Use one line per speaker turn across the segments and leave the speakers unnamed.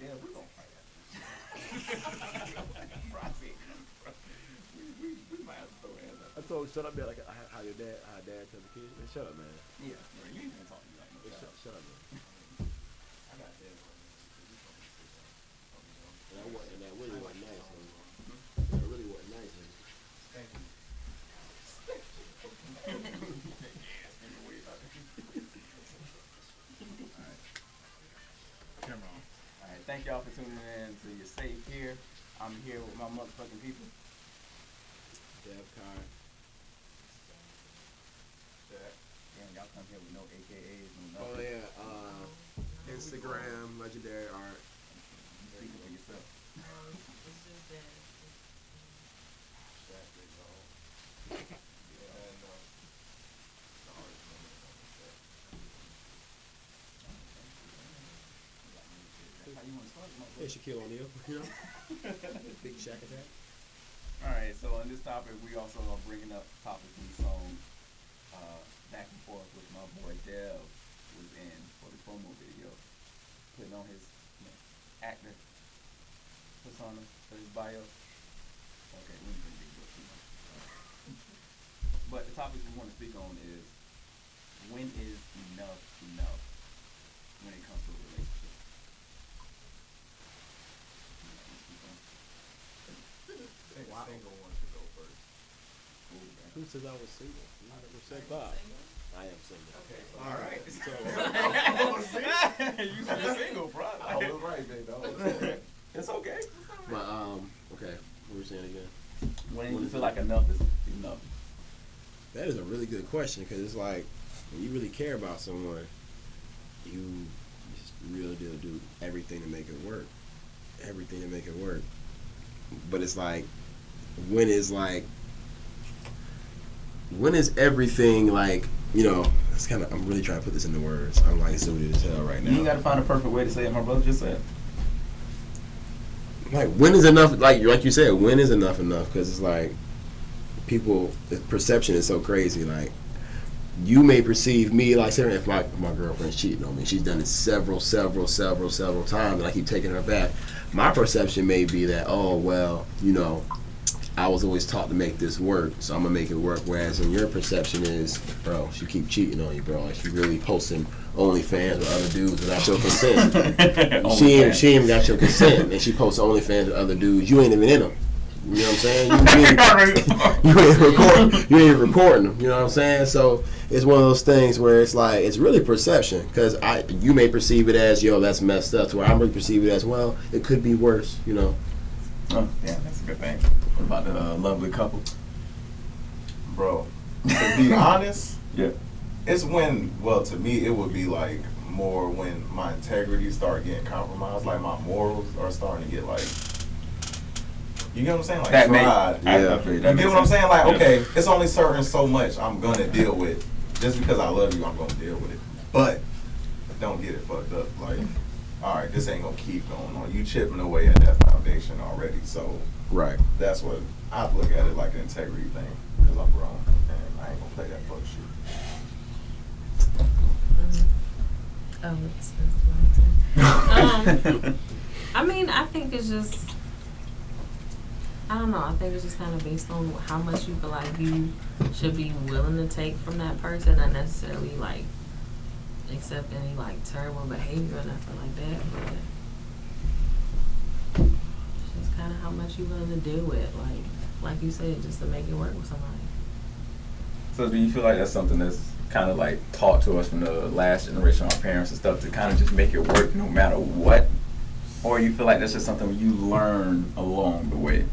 Yeah, we're gonna fight after this. We might have to throw hands up.
I told shut up, man. Like how dad tells the kids, man. Shut up, man.
Yeah, you ain't gonna talk to me like no child.
Shut up, man.
I got that.
And that really wasn't nice, man. That really wasn't nice, man.
Thank you. Alright, thank y'all for tuning in to You're Safe Here. I'm here with my motherfucking people.
Dev Card.
Damn, y'all come here with no AKAs, no
Oh
nothing.
yeah, Instagram, legendary art.
Speaking for yourself.
It's just that.
How you want to start,
Hey, Shaquille O'Neal, you know? Big Shaq attack.
Alright, so on this topic, we also are bringing up topics in the song back and forth with my boy Dev was in for the promo video, putting on his actor persona for his bio. Okay, we ain't gonna dig into it too much. But the topic we want to speak on is when is enough when it comes to a relationship?
Wow. Single one to go first.
Who says I was single? You never said that. I am single.
Okay, so
All right.
So
You said single, bro.
I was right, baby.
It's okay.
But okay, what were we saying again?
When you feel like enough is enough.
That is a really good question because it's like when you really care about someone, you just really do everything to make it work. Everything to make it work. But it's like when is everything like, you know, it's kind of, I'm really trying to put this into words. I'm like suited as hell right now.
You ain't got to find a perfect way to say it. My brother just said.
Like when is enough? Like you said, when is enough? Because it's like people, the perception is so crazy. Like you may perceive me like, say if my girlfriend's cheating on me, she's done it several times, and I keep taking her back. My perception may be that, oh well, you know, I was always taught to make this work, so I'm gonna make it work. Whereas in your perception is, bro, she keep cheating on you, bro. Like she really posting OnlyFans with other dudes without your consent. she ain't got your consent, and she posts OnlyFans with other dudes. You ain't even in them. You know what I'm saying? You ain't recording them. You know what I'm saying? So it's one of those things where it's like it's really perception, because you may perceive it as, yo, that's messed up, to where I'm gonna perceive it as, well, it could be worse. You know.
Oh, yeah, that's a good thing. What about the lovely couple?
Bro, to be honest,
Yeah.
it's when, well, to me, it would be like more when my integrity start getting compromised, like my morals are starting to get like, you get what I'm saying? Like,
That
tried.
I
You get what I'm saying? Like, okay, it's only certain so much I'm gonna deal with. Just because I love you, I'm gonna deal with it. But don't get it fucked up. Like, all right, this ain't gonna keep going on. You chipping away at that foundation already. So
Right.
that's what I look at it, like an integrity thing, because I'm grown and I ain't gonna play that fuck shit.
Oh, it's my turn. I mean, I think it's just, I don't know. I think it's just kind of based on how much you feel like you should be willing to take from that person, not necessarily like accept any like terrible behavior or nothing like that, but it's just kind of how much you willing to deal with, like you said, just to make it work with somebody.
So do you feel like that's something that's kind of like taught to us from the last generation, our parents and stuff, to kind of just make it work no matter what? Or you feel like that's just something you learn along the way?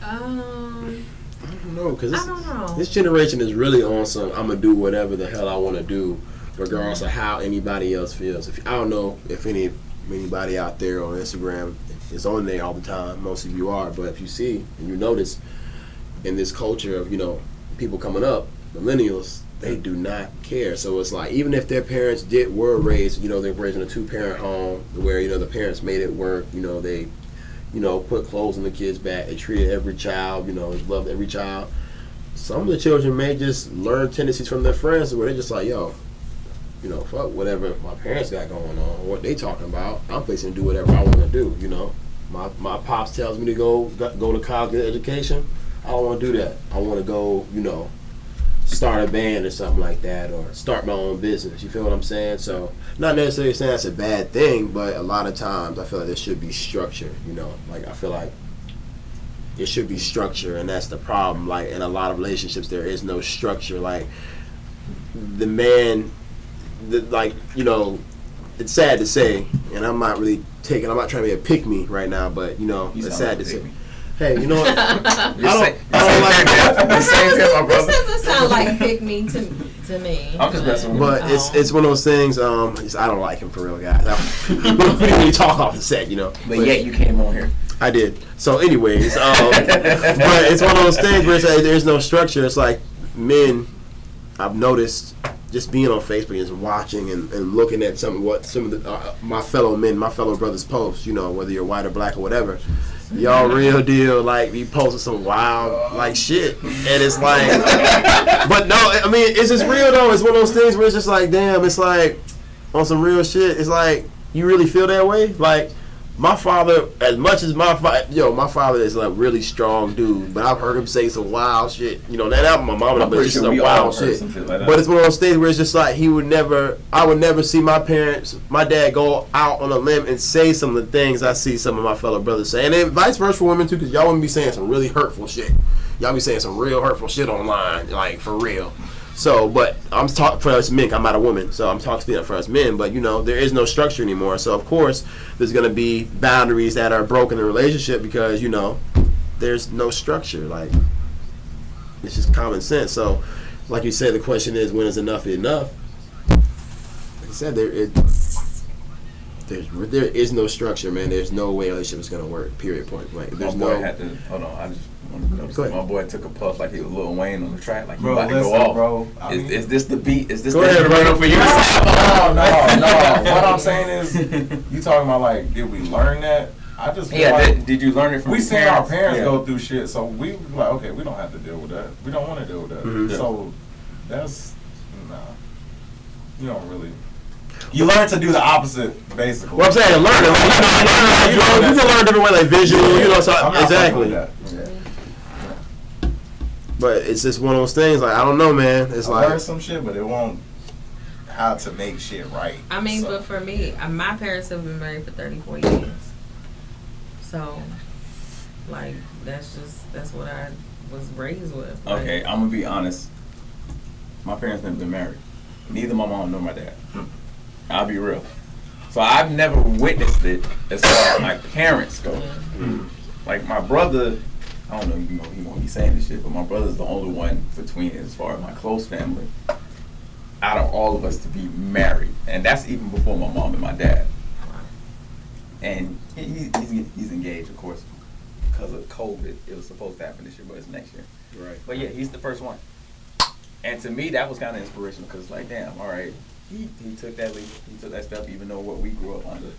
I don't know, because
I don't know.
This generation is really on some, I'm going to do whatever the hell I want to do, regardless of how anybody else feels. I don't know if anybody out there on Instagram is on there all the time. Most of you are, but if you see and you notice in this culture of, you know, people coming up, millennials, they do not care. So it's like, even if their parents were raised, they were raised in a 2-parent home where, the parents made it work, they, put clothes on the kids' back, they treated every child, loved every child. Some of the children may just learn tendencies from their friends where they're just like, yo, fuck whatever my parents got going on, what they talking about. I'm fixing to do whatever I want to do, My pops tells me to go to college, get an education. I don't want to do that. I want to go, start a band or something like that, or start my own business. You feel what I'm saying? So, not necessarily saying that's a bad thing, but a lot of times I feel like there should be structure. Like I feel like it should be structure, and that's the problem. Like in a lot of relationships, there is no structure. Like the man, it's sad to say, and I'm not trying to be a pick me right now, but it's sad to say. Hey, you know what? I don't like that.
This doesn't sound like pick me to me.
I'm just messing with
But it's one of those things. I don't like him for real, guys. We didn't really talk off the set,
But yet you came on here.
I did. So, anyways, but it's one of those things where there's no structure. It's like men. I've noticed just being on Facebook and just watching and looking at some of my fellow men, my fellow brothers post. Whether you're white or black or whatever. Y'all real deal, like, be posting some wild, like, shit. And it's like, but no, I mean, it's just real, though. It's one of those things where it's just like, damn, it's like, on some real shit, it's like, you really feel that way? Like, my father, as much as my father is a really strong dude, but I've heard him say some wild shit. That album, my mama, but it's just some wild shit. Like but it's one of those things where it's just like, I would never see my dad go out on a limb and say some of the things I see some of my fellow brothers say. And then vice versa for women too, because y'all wouldn't be saying some really hurtful shit. Y'all be saying some real hurtful shit online, like, for real. So, but I'm talking for us men. I'm not a woman, so I'm talking for us men. But there is no structure anymore. So of course, there's gonna be boundaries that are broken in a relationship because there's no structure. Like, it's just common sense. So, like you said, the question is, when is enough enough? Like I said, there is no structure, man. There's no way a relationship is gonna work. Period. Point. Like, there's
my boy
no.
had to, hold on. I just want to notice. My boy took a puff like he was Lil Wayne on the track, like he
Bro,
about to
listen,
go off.
bro.
Is this the beat? Is this
Go
the
ahead,
instrumental for you?
No. What I'm saying is, you talking about, like, did we learn that? I just feel like
did you learn it from
we
your
seen our
parents?
parents go through shit, so we like, okay, we don't have to deal with that. We don't want to deal with that.
Mm-hmm.
So that's you don't really. You learn to do the opposite, basically.
Well, I'm saying learn it. You can learn different way, like visual. So
I'm not
exactly.
fucking with that.
But it's just one of those things. Like, I don't know, man. It's
I
like
learned some shit, but it won't how to make shit right.
I mean,
so.
but for me, my parents have been married for 34 years. So, like, that's what I was raised with. Like,
Okay, I'm gonna be honest. My parents never been married. Neither my mom nor my dad. I'll be real. So I've never witnessed it as far as my parents go.
Yeah.
Like my brother, I don't know, he won't be saying this shit, but my brother's the only one between, as far as my close family, out of all of us to be married, and that's even before my mom and my dad. And he's engaged, of course, because of COVID. It was supposed to happen this year, but it's next year.
right.
But yeah, he's the first one. And to me, that was kind of inspirational because, like, damn, all right, he took that leap, he took that step, even though what we grew up under,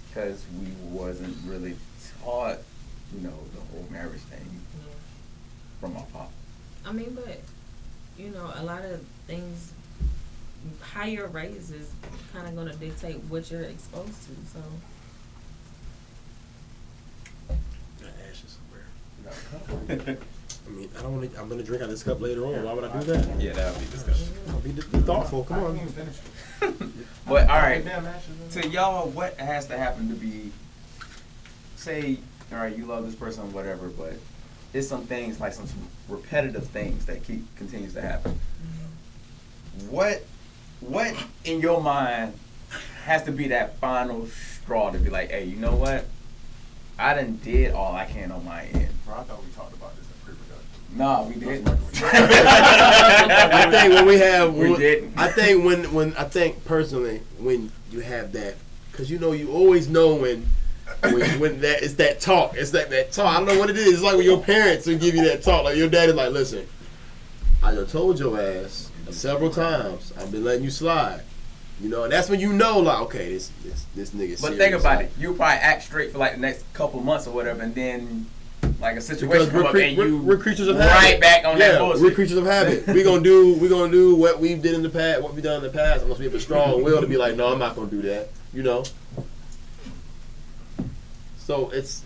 because we wasn't really taught, the whole marriage thing from our pop.
I mean, but, a lot of things, how you're raised is kind of going to dictate what you're exposed to, so.
I mean, I don't want to. I'm gonna drink out of this cup later on. Why would I do that?
Yeah, that would be disgusting.
Be thoughtful. Come
I
on.
didn't even finish it.
But all right, to y'all, what has to happen to be? Say, all right, you love this person, whatever, but it's some things like some repetitive things that continues to happen. What in your mind has to be that final straw to be like, hey, you know what? I done did all I can on my end.
Bro, I thought we talked about this in pre-production.
No, we didn't.
I think when we have,
We didn't.
I think personally when you have that, because you always know when that it's that talk. It's that talk. I don't know what it is. It's like when your parents will give you that talk. Like your dad is like, listen, I done told your ass several times. I've been letting you slide. You know, and that's when you know, like, okay, this nigga.
But think about it. You probably act straight for like the next couple months or whatever, and then like a situation come up and
we're creatures of
right
habit.
back on that bullshit.
We're creatures of habit. We're gonna do what we've did in the past, what we've done in the past, unless we have a strong will to be like, no, I'm not gonna do that. You know. So it's.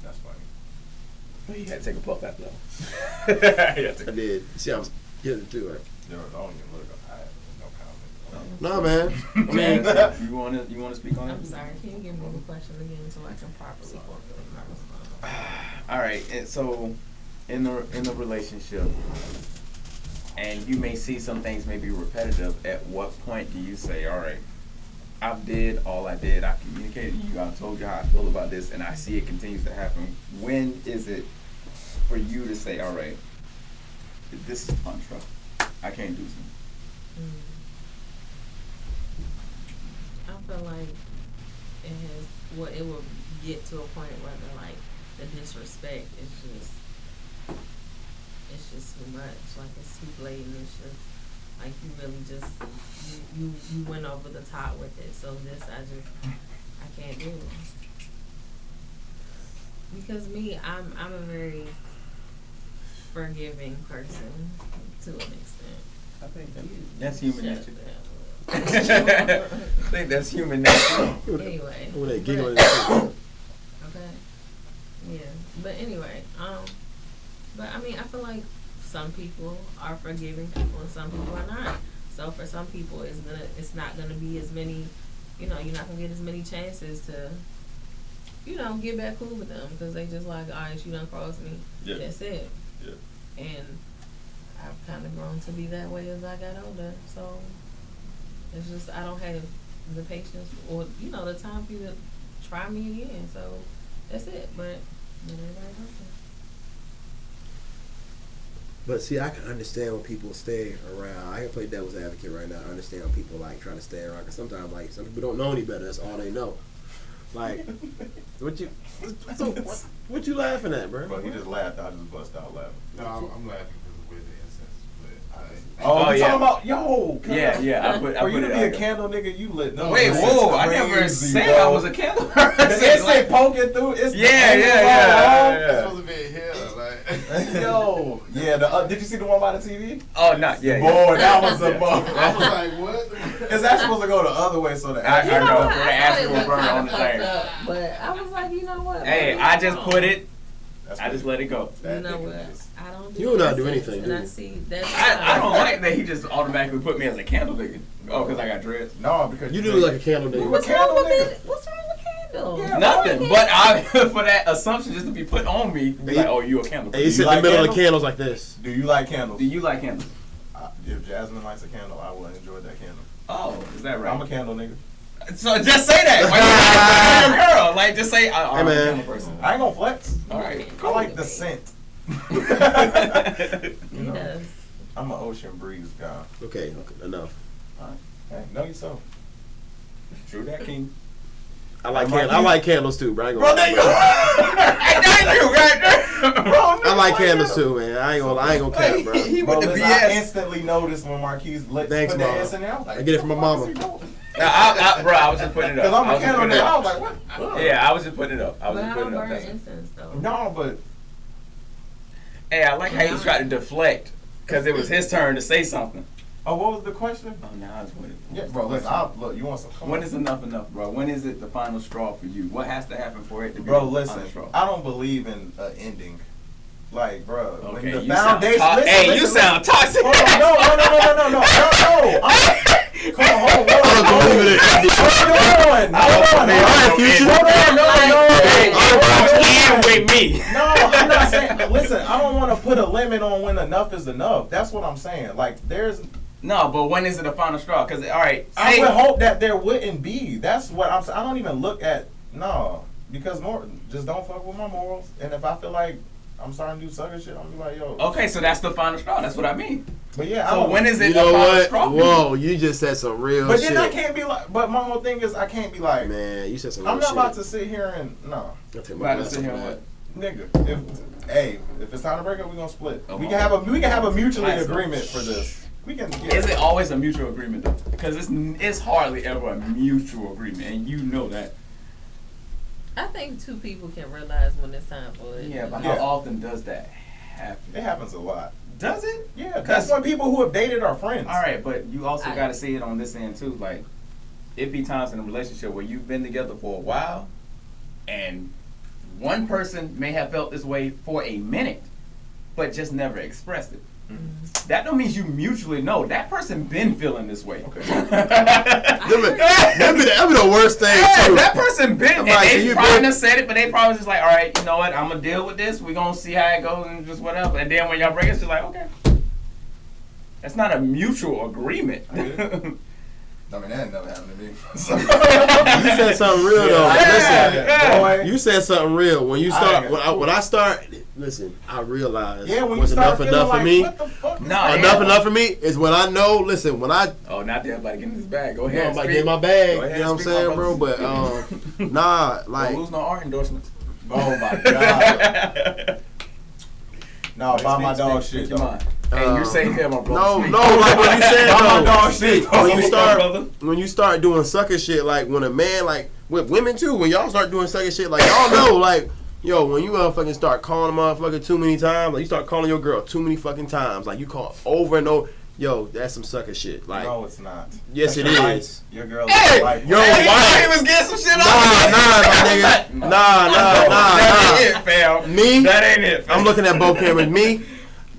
That's funny.
You had to take a puff after that.
I did. See, I was getting it too, right?
Yo, don't even look up. I have no comment.
No, man. I mean,
you wanna speak on it?
I'm sorry. Can you give me the question again so I can properly formulate my response?
All right, and so in the relationship, and you may see some things may be repetitive. At what point do you say, all right, I did all I did. I communicated to you. I told you how I feel about this, and I see it continues to happen. When is it for you to say, all right, this is untrust. I can't do something.
I feel like it will get to a point where like the disrespect is just too much. Like it's too blatant. It's just like you really just you went over the top with it. So I can't do it. Because me, I'm a very forgiving person to an extent.
I think that's human nature. I think that's human nature.
Anyway.
Oh, they giggling.
Okay. Yeah. But anyway, but I mean, I feel like some people are forgiving people and some people are not. So for some people, it's not gonna be as many. You're not gonna get as many chances to, get back cool with them because they just like, all right, you done crossed me.
Yeah.
That's it.
Yeah.
And I've kind of grown to be that way as I got older. So it's just I don't have the patience or the time for you to try me again. So that's it. But everybody does.
But see, I can understand when people stay around. I can play devil's advocate right now. I understand when people like trying to stay around because sometimes like some people don't know any better. That's all they know. Like, what you laughing at, bro?
Bro, he just laughed. I just bust out laughing.
No, I'm laughing because of where the incense. But
Oh,
you
yeah.
talking about yo?
Yeah. I
For
put
you to
it
be
out
a
there.
candle nigga, you lit. No,
Wait,
this
whoa!
is
I never
crazy,
said
bro.
I was a candle
The
person.
insect poking through. It's
Yeah.
it's supposed to be here. Like,
Yo, yeah. Did you see the one by the TV?
Oh, not yeah.
Boy, that was a bump.
I was like, what?
Is that supposed to go the other way so the
I know.
what?
For the
I
ass
thought
will
it
burn
looked
on the
kinda
thing.
fucked up, but I was like, you know what?
Hey, I just put it. I just let it go.
You know what? I don't do
You don't know how to do
incense,
anything,
and
do
I
you?
see that's
I don't like that he just automatically put me as a candle nigga. Oh, because I got dreads.
No, because
You do look like a candle nigga.
What's
candle
wrong with
nigga.
it? What's wrong with candles?
Yeah,
Nothing. But I for that assumption just to be put on me, be like, oh, you a candle.
Hey, you
person.
sit in
like
the middle of
candles?
the candles like this.
Do you like candles?
Do you like candles?
If Jasmine likes a candle, I will enjoy that candle.
Oh, is that right?
I'm a candle nigga.
So just say that. Why you your girl? Like just say I'm a
man.
candle person.
I ain't gonna flex.
All right.
I like the scent.
He
You know,
does.
I'm an ocean breeze guy.
Okay, enough.
Hey, know yourself.
True that, King.
I like candles too, bro. I ain't
Bro,
gonna
there you go.
Thank you, right?
Bro,
I like candles too, man. I ain't gonna cap, bro.
He
Bro,
with the
listen, I
BS.
instantly noticed when Marquise put
Thanks,
that
Mama.
ass in there. I was like,
I get it from my mama.
Bro, I was just putting it up.
Because I'm
I
a
was just
candle
putting it
nigga. I
up.
was like, what?
Yeah, I was just putting it up. I was
But
just
I
putting
don't
it up.
burn
That's it.
incense though.
No, but
Hey, I like how he tried to deflect because it was his turn to say something.
oh, what was the question?
Oh, now it's what it.
Yeah, bro, listen, look, you want some? Come
When
on.
is enough, bro? When is it the final straw for you? What has to happen for it to be
Bro,
the
listen,
final straw?
I don't believe in ending. Like, bro, when
Okay,
the
you sound
foundation.
to- hey, you sound toxic.
Hold on, no. Come on, hold on.
I don't believe in it.
Hold on. With me.
No, I'm not saying. Listen, I don't want to put a limit on when enough is enough. That's what I'm saying. Like, there's.
No, but when is it the final straw? Because all right,
I would hope that there wouldn't be. That's what I'm saying. I don't even look at because just don't fuck with my morals. And if I feel like I'm starting to do sucker shit, I'm be like, yo.
Okay, so that's the final straw. That's what I mean.
But yeah, I
So
don't,
when is it
You
the
know
final
what?
straw?
Whoa, you just said some real
But
shit.
then I can't be like. But my whole thing is I can't be like.
Man, you said some real
I'm
shit.
not about to sit here and
I'll take
About
my
to
glass
sit
off
here
of
and
that.
nigga. Hey, if it's time to break up, we gonna split.
Oh,
We can have a mutually
Nice.
agreement for this. We can. Yeah.
Is it always a mutual agreement though? Because it's hardly ever a mutual agreement, and you know that.
I think two people can realize when it's time for it.
Yeah, but
Yeah.
how often does that happen?
It happens a lot.
Does it?
Yeah, that's when people who have dated are friends.
All right, but you also
I-
got to see it on this end too. Like, it be times in a relationship where you've been together for a while, and one person may have felt this way for a minute, but just never expressed it. That don't mean you mutually know that person been feeling this way.
Okay.
That'd be the worst thing
Yeah,
too.
that person been, and
Like,
they
you
probably
been-
done said it, but they probably just like, all right, you know what, I'm gonna deal with this. We gonna see how it goes and just whatever. And then when y'all break, it's just like, okay, that's not a mutual agreement.
I mean, that ain't never happened to me.
You said something real though.
Yeah.
Boy.
You said something real. When you
I
start,
ain't
when I start, listen, I realize
Yeah, when you
what's
start
enough
feeling
for me.
What the fuck is
Nah,
that?
yeah.
Enough for me is when I know. Listen, when I
Oh, not that everybody getting this bag. Go
you know,
ahead.
I'm about to
speak.
get my bag.
Go ahead,
You know what I'm
speak,
saying,
my
bro?
brother.
But nah,
Don't
like
lose no art endorsements.
Oh my god. No, buy my
Speak,
dog
speak,
shit,
speak your
though.
mind. Hey, you say here, my brother.
no,
Speak.
no, like what you said
Buy my
though.
dog shit, though.
When you start,
brother.
when you start doing sucker shit, like when a man, like with women too, when y'all start doing sucker shit, like y'all know, like yo, when you motherfucking start calling a motherfucker too many times, like you start calling your girl too many fucking times, like you call over and over, yo, that's some sucker shit. Like,
No, it's not.
yes,
That's
it
your
is.
wife. Your girl
Hey!
is your wife.
Yo,
Hey,
why?
he was getting some shit
Nah,
off.
my nigga.
No.
Nah.
That ain't it, fam.
Me?
That ain't it, fam.
I'm looking at both cameras. Me?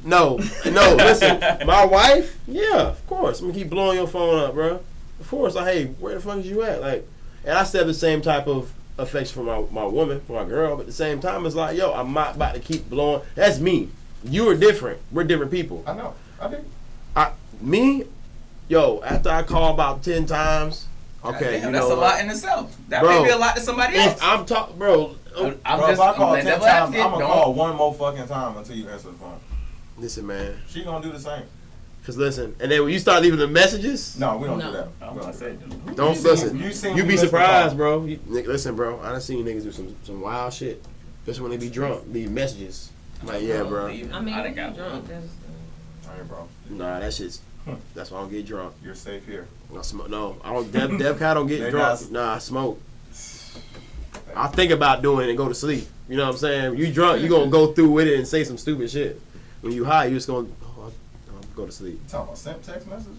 No. Listen, my wife? Yeah, of course. I'm gonna keep blowing your phone up, bro. Of course. Like, hey, where the fuck is you at? Like, and I still have the same type of affection for my woman, for my girl, but at the same time, it's like, yo, I'm not about to keep blowing. That's me. You are different. We're different people.
I know. I do.
Me? Yo, after I call about 10 times, okay,
Damn,
you
that's
know
a lot in itself. That
Bro,
may be a lot to somebody else.
if I'm talking, bro,
I'm
Bro,
just,
if I call
I'm
10
devil
times,
advocate,
I'm gonna
don't-
call one more fucking time until you answer the phone.
listen, man.
She gonna do the same.
Cause listen, and then when you start leaving the messages,
No, we don't
No.
do that.
I'm
We
gonna
don't
say,
do that.
don't
You
listen.
seen- you seen
You
me
be
miss the
surprised,
call.
bro. Listen, bro. I done seen niggas do some wild shit. Just when they be drunk, leave messages. I'm like, yeah, bro.
I mean,
I
when
done
you
got
drunk, that's,
Alright, bro.
Nah, that shit's. That's why I don't get drunk.
You're safe here.
I smoke. No, I don't. Dev Cat don't get
They
drunk.
not-
Nah, I smoke. I think about doing it and go to sleep. You know what I'm saying? You drunk, you gonna go through with it and say some stupid shit. When you high, you just gonna I'll go to sleep.
You talking about sent text messages?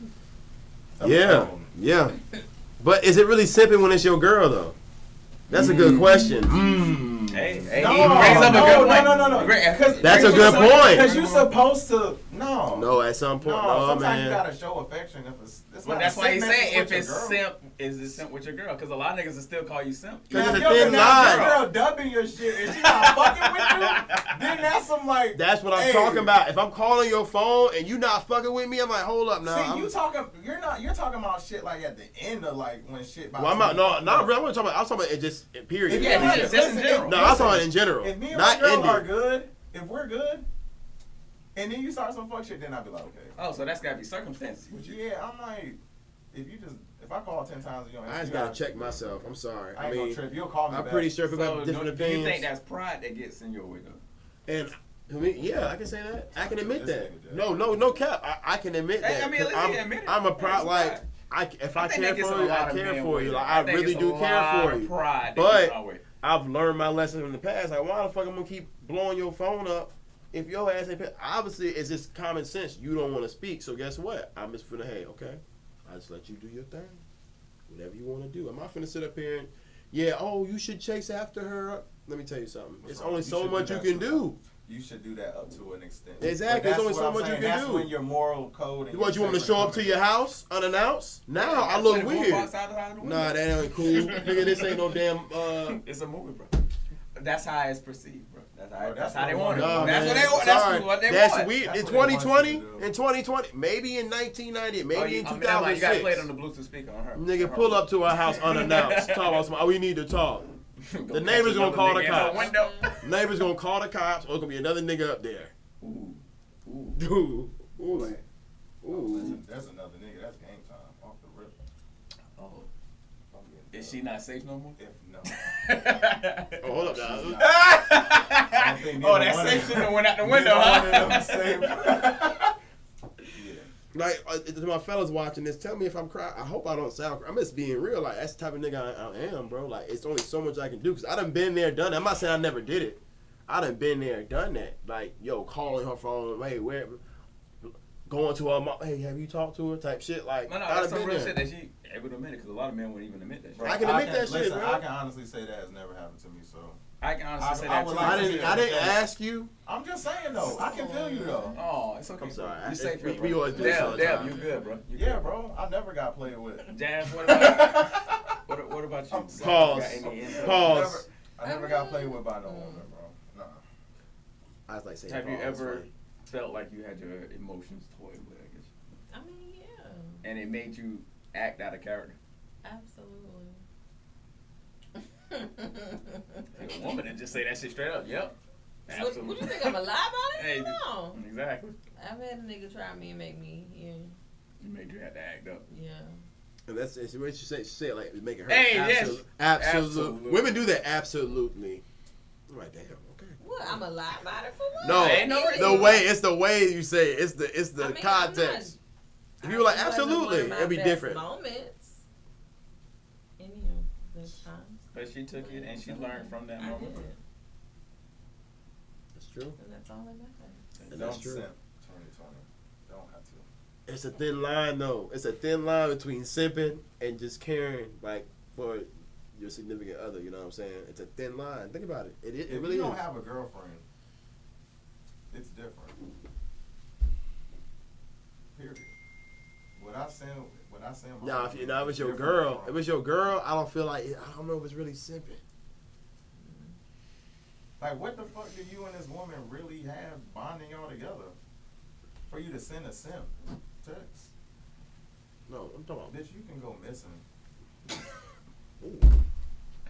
Yeah, yeah. But is it really simping when it's your girl though? That's a good question.
Hey,
No,
he brings up a good point.
no.
That's a good point.
Because you're supposed to. No.
No, at some point, no,
sometimes
man.
you gotta show affection if it's
But
not
that's
a
why he
simp
said
message
if
with your
it's
girl.
simp, is it simp with your girl? Because a lot of niggas will still call you simp.
Cause
Now,
it's
if
a thin
your
line.
girl dubbing your shit and she not fucking with you, then that's some like.
That's what I'm
hey,
talking about. If I'm calling your phone and you not fucking with me, I'm like, hold up now.
See, you're talking about shit like at the end of like when shit.
Well, I'm not. No, not really. I'm talking about. I was talking about it just period.
If
Yeah,
me and-
just in
listen,
general.
No, I was talking about in general.
If me and
Not
my girl
ended.
are good, if we're good, and then you start some fuck shit, then I'd be like, okay.
Oh, so that's gotta be circumstances.
But yeah, I'm like, if I call 10 times, you don't.
I just gotta check myself. I'm sorry.
I ain't gonna trip. You'll call me
I'm
back.
pretty sure people
So
have different
do you
opinions.
think that's pride that gets in your way though?
And I mean, yeah, I can say that. I can admit
This
that.
nigga
No cap. I can admit
Hey,
that.
I mean, at least he admitted it.
I'm a proud
That's
like.
pride.
If
I
I
think
care
that gets
for
in a
you,
lot
I
of
care
men
for
with
you.
it.
Like I
think
really
it's
do
a
care
lot
for
of
you.
pride that
But
gets in my way.
I've learned my lesson from the past. Like, why the fuck I'm gonna keep blowing your phone up if your ass ain't pay? Obviously, it's just common sense. You don't want to speak, so guess what? I'm just finna, hey, okay, I just let you do your thing. Whatever you want to do. I'm not finna sit up here and, yeah, oh, you should chase after her. Let me tell you something.
What's
It's
wrong?
only
You
so
should
much
do
you
that
can
too.
do.
You should do that up to an extent.
Exactly,
But
there's
that's
only
what
so
I'm
much you
saying.
can
That's
do.
when your moral code. And
What, you want me to show up to your house unannounced? Now I
That's
look
what the
weird.
boombox out of the window.
Nah, that ain't cool. Nigga, this ain't no damn,
It's a movie, bro. That's how it's perceived, bro. That's how,
Bro,
that's
that's
how they
what
want it.
Nah,
That's
man,
what they want.
sorry.
That's what they
That's
want.
weird.
That's
In
what they want you
2020,
to do.
in 2020, maybe in 1990, maybe in
I mean, never mind, you gotta play it on
2006.
the Bluetooth speaker on her.
Nigga, pull up to our house unannounced. Talk about some, oh, we need to talk. The neighbors gonna call the cops.
Window.
Neighbors gonna call the cops, or it's gonna be another nigga up there.
Ooh. Ooh.
Ooh. Ooh.
Ooh. That's another nigga. That's game time. Off the rip.
Oh. Is she not safe no more?
If no.
Oh, hold up, dog.
Oh, that safe shit went out the window, huh?
Yeah.
Like, to my fellas watching this, tell me if I'm crying. I hope I don't sound. I'm just being real. Like, that's the type of nigga I am, bro. Like, it's only so much I can do. Because I done been there, done that. I'm not saying I never did it. I done been there, done that. Like, yo, calling her phone, hey, where, going to her mom, hey, have you talked to her? Type shit. Like,
No,
I
that's
done
some
been
real
there.
shit that she able to admit it. Because a lot of men wouldn't even admit that shit.
Bro,
I can admit that shit,
listen,
bro.
I can honestly say that has never happened to me, so.
I can honestly say
I
that
would
too.
like
I
to
didn't,
see
I didn't
that.
ask you.
I'm just saying, though. I can feel you, though.
Oh, it's okay.
I'm sorry.
You safe here,
We
bro.
always do this all
Deb,
the
Deb,
time.
you good, bro. You
Yeah,
good.
bro. I never got played with.
Jazz, what about what about you?
I'm sorry.
Pause.
Got any input?
Pause.
I never got played with by no woman, bro. Nah.
I was like saying,
Have you
pause,
ever
funny.
felt like you had your emotions toyed with, I guess,
I mean, yeah,
and it made you act out of character?
absolutely.
Like a woman and just say that shit straight up. Yep. Absolutely.
What you think, I'm a lie about it?
Hey,
No.
exactly.
I've had a nigga try me and make me, yeah.
It made you have to act up.
Yeah.
And that's what you say. She say it like make it hurt.
Hey,
absolutely,
yes.
absolutely.
Absolutely.
Women do that absolutely. I'm like, damn, okay.
What? I'm a lie about it for what?
No,
Ain't no
it's the way you say it. It's the
I mean,
context. If you were like absolutely, it'd be different.
Moments. Any of those times.
But she took it and she learned from that
I
moment.
did.
That's true.
And that's all that matters.
And
Don't
that's true.
simp 2020. Don't have to.
It's a thin line though. It's a thin line between simping and just caring like for your significant other. You know what I'm saying? It's a thin line. Think about it. It
If
really
you
is.
don't have a girlfriend, it's different. Period. What I say.
Now, if it was your girl, I don't feel like I don't know if it's really simping.
Like, what the fuck do you and this woman really have bonding y'all together for you to send a simp text?
No, I'm talking about.
Bitch, you can go missing.
Ooh.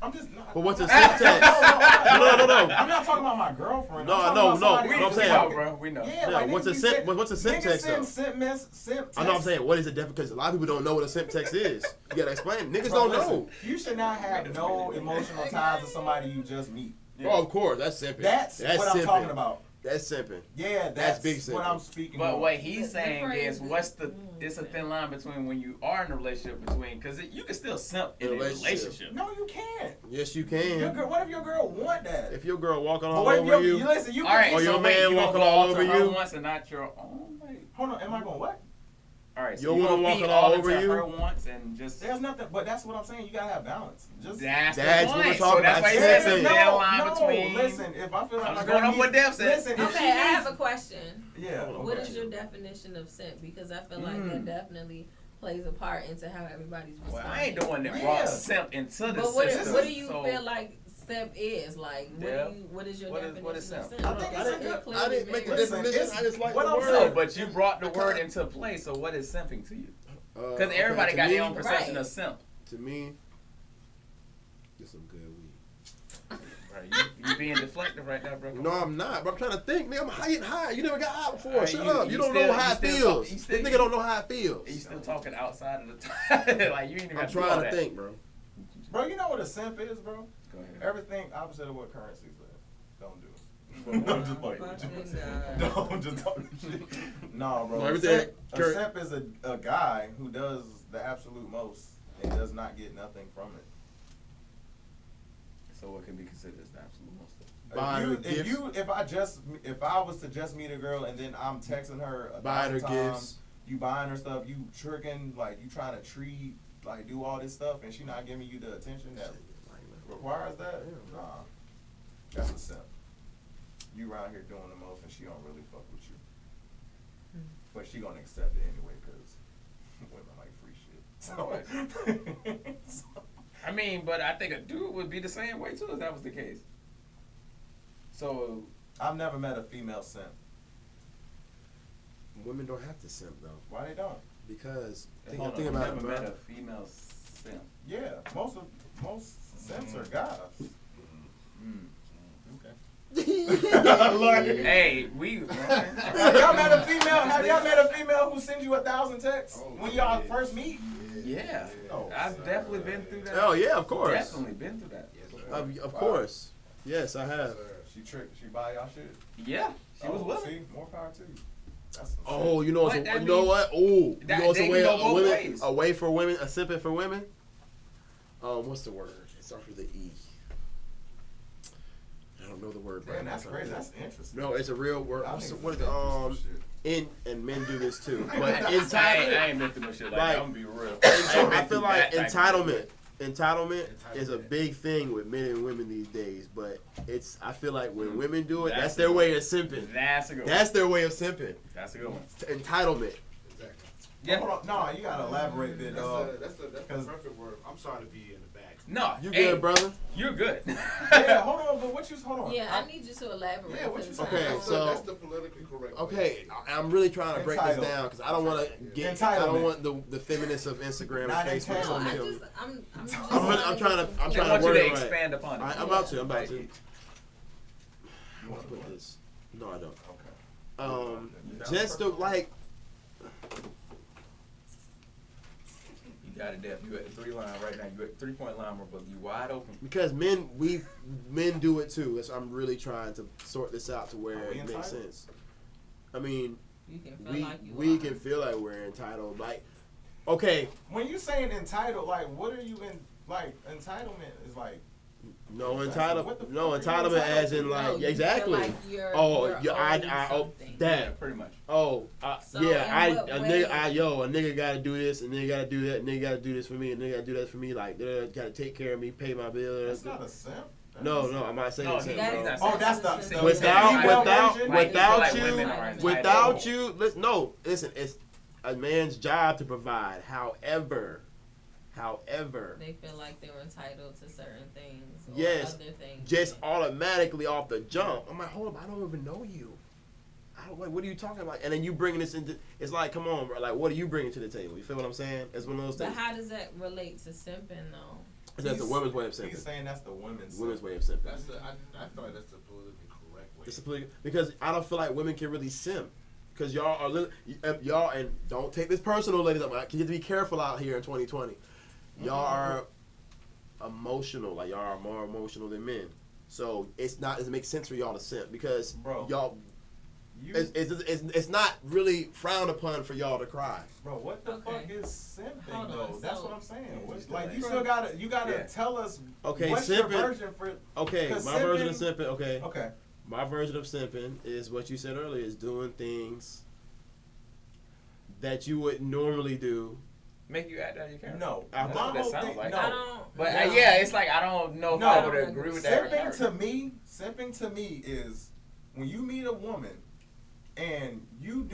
I'm just not.
But what's a
I'm
simp
not-
text? No.
I'm not talking about my girlfriend.
No,
I'm
no,
talking
no.
about somebody
I'm
who's
saying-
we know,
fucking-
bro. We know.
Yeah,
Yeah,
like,
what's a
niggas
simp?
be
What's a simp
niggas
text
send
though?
simp text.
I know. I'm saying, what is the definition? Because a lot of people don't know what a simp text is. You gotta explain. Niggas
Bro,
don't
listen,
know.
You should not have no emotional ties to somebody you just meet.
Oh, of course, that's simping.
That's what I'm
simping.
talking about.
That's simping.
Yeah,
That's
that's
big
what
simping.
I'm speaking
But
of.
what he's
The
saying
phrase
is,
is-
it's a thin line between when you are in a relationship because you can still simp in a relationship.
No, you can't.
Yes, you
Your
can.
girl, what if your girl want that?
If your girl walking
But
all
what if
over
you
you,
listen? You
All right,
Or
so
your
wait,
man
you gonna
walking
go
all
all
over
to her
you?
once and not your own. Like,
hold on. Am I going what?
all right, so
Your
you
woman
gonna feed
walking
all
all
into
over you?
her once and just.
There's nothing. But that's what I'm saying. You gotta have balance. Just
That's
That's
the
what
point.
we're talking
so that's
about.
why he
Yes,
says it's a
no,
thin line between.
Listen, if I feel like
I'm
my
just
girl
going off
needs-
what Deb said.
Listen, if
Okay,
she
I have
needs-
a question.
Yeah.
What
okay.
is your definition of simp? Because I feel like that definitely plays a part into how everybody's responding.
Well, I ain't the one that
Yeah.
brought simp into the
But what
system.
do you
so
feel like simp is? Like,
Yeah.
what is your
What is-
definition
what is
of
simp?
simp?
I think it's a good-
I didn't make the
Listen,
definition.
it's-
I just like
what
the
I'm
word.
No,
saying-
but you brought the word into play. So what is simping to you? Because
Okay,
everybody
to
got
me-
their own perception
Right.
of simp.
To me, get some good weed.
Right, you being deflective right now, bro. Come
No,
on.
I'm not. But I'm trying to think. Nigga, I'm getting high. You never got high before.
Alright,
Shut
you-
up.
you
You don't
still-
know how
you
it
still
feels.
talk- you
This
still-
nigga don't know how it feels.
You still talking outside of the time. Like you ain't even
I'm
got to do all
trying to
that.
think, bro.
Bro, you know what a simp is, bro?
Go ahead.
Everything opposite of what currency says. Don't do it.
Oh,
I'm just playing with you.
fucking
Don't just talk shit. No, bro.
No,
A
everything-
simp is a guy who does the absolute most and does not get nothing from it.
So what can be considered as the absolute most?
Buying her gifts.
If I was to just meet a girl and then I'm texting her
Buying her
1,000
gifts.
times, you buying her stuff, you tricking, like you trying to treat, like do all this stuff, and she not giving you the attention that requires that. Nah, that's a simp. You around here doing the most, and she don't really fuck with you, but she gonna accept it anyway because women like free shit. So,
I mean, but I think a dude would be the same way too if that was the case. So
I've never met a female simp.
Women don't have to simp though,
Why they don't?
because think
hold on,
about
I've
it,
never met
bro.
a female simp.
Yeah, most simps are guys.
Okay. Hey, we.
Have y'all met a female? Have y'all met a female who sends you 1,000 texts when y'all first meet?
Yeah.
Oh,
I've definitely been through that.
Oh yeah, of course.
Definitely been through that.
Yes, sir.
Of course. Yes, I
Yes,
have.
sir.
She buy y'all shit.
Yeah, she was willing.
See, more power to you. That's some
Oh,
shit.
you know what's
But, I
you know
mean,
what? Oh,
that-
you know what's
they
a way
can go both
women
ways.
a way for women, a simping for women. What's the word? It starts with the E. I don't know the word.
Damn,
right
that's
now.
crazy. That's interesting.
No, it's a real word.
Y'all
What's the,
niggas
what is
been
it?
through some shit.
And men do this too. But
I
entitlement.
ain't been through no shit like
Like-
that. I'm gonna be real.
I feel like
That type of
entitlement.
shit.
Entitlement is a big thing with men and women these days, but it's. I feel like when women do it, that's their way of simping.
That's a good one.
That's their way of simping.
That's a good one.
Entitlement.
Exactly.
Yeah.
Hold on. No, you gotta elaborate a bit, dog.
That's the perfect word. I'm sorry to be in the back.
No,
You
hey,
good, brother?
You're good.
Yeah, hold on, but what you hold on?
Yeah, I need you to elaborate.
Yeah, what you
'cause
saying?
I
Okay,
don't-
so-
That's the politically correct.
Okay, I'm really trying to break this
Entitled.
down because I don't want to get. I
Entitlement.
don't want the feminists of Instagram
Not
and Facebook.
No,
entitled.
I
to kill me.
just, I'm just
I'm really- I'm trying to- I'm
I
trying
want you
word
to
it right.
expand upon it.
I'm about to. I'm about
Like,
to.
You want to
Put this. No, I don't.
Okay.
Just to like.
You got it, Def. You at the 3 line right now. You at the 3-point line, but you wide open.
Because men do it too. So I'm really trying to sort this out to where
Are we
it makes
entitled?
sense. I mean,
You can feel
we
like you
we
are.
can feel like we're entitled. Like, okay,
When you saying entitled, like, what are you in? Like, entitlement is like.
no
What
entitlement,
the
no
fuck are you
entitlement
entitled
as in
to?
like
No, you feel
exactly.
like you're
Oh,
owed something.
that.
Yeah, pretty much.
Oh,
So
yeah,
in what
a
way?
nigga gotta do this, and nigga gotta do that, and nigga gotta do this for me, and nigga gotta do that for me. Like, gotta take care of me, pay my bill.
That's not a simp.
No, I'm not saying
No,
simp,
he's
bro.
not
Oh, that's
the
the
Without,
female
without,
version?
Like,
without
like
you,
women are entitled.
without you. Listen. It's a man's job to provide. However,
They feel like they were entitled to certain things. Or
Yes,
other things.
just automatically off the jump. I'm like, hold on, I don't even know you. I don't like. What are you talking about? And then you bringing this into. It's like, come on, bro. Like, what are you bringing to the table? You feel what I'm saying? It's one of those
But
things.
how does that relate to simping though?
That's the women's way of
He's
simping.
saying that's the women's.
Women's way of simping.
That's the. I thought that's the politically correct way.
It's because I don't feel like women can really simp. Because y'all are y'all, and don't take this personal, ladies. You have to be careful out here in 2020. Y'all are emotional, like y'all are more emotional than men. So it makes sense for y'all to simp because
Bro,
y'all,
You,
it's not really frowned upon for y'all to cry.
bro, what the
Okay.
fuck is simping
Hold on,
though? That's
so-
what I'm saying.
Yeah,
What's,
just
like
like-
you still gotta
Yeah.
tell us
Okay,
what's your
simping.
version for.
Okay,
'Cause
my version of
simping-
simping. Okay,
Okay,
my version of simping is what you said earlier: is doing things that you would normally do.
Make you act out of your character.
no,
I-
That's
my
what that
whole
sounds
thing,
like.
no.
I don't.
But
no.
yeah, it's like I don't know if
No.
I would agree with that.
Simping to me is when you meet a woman and you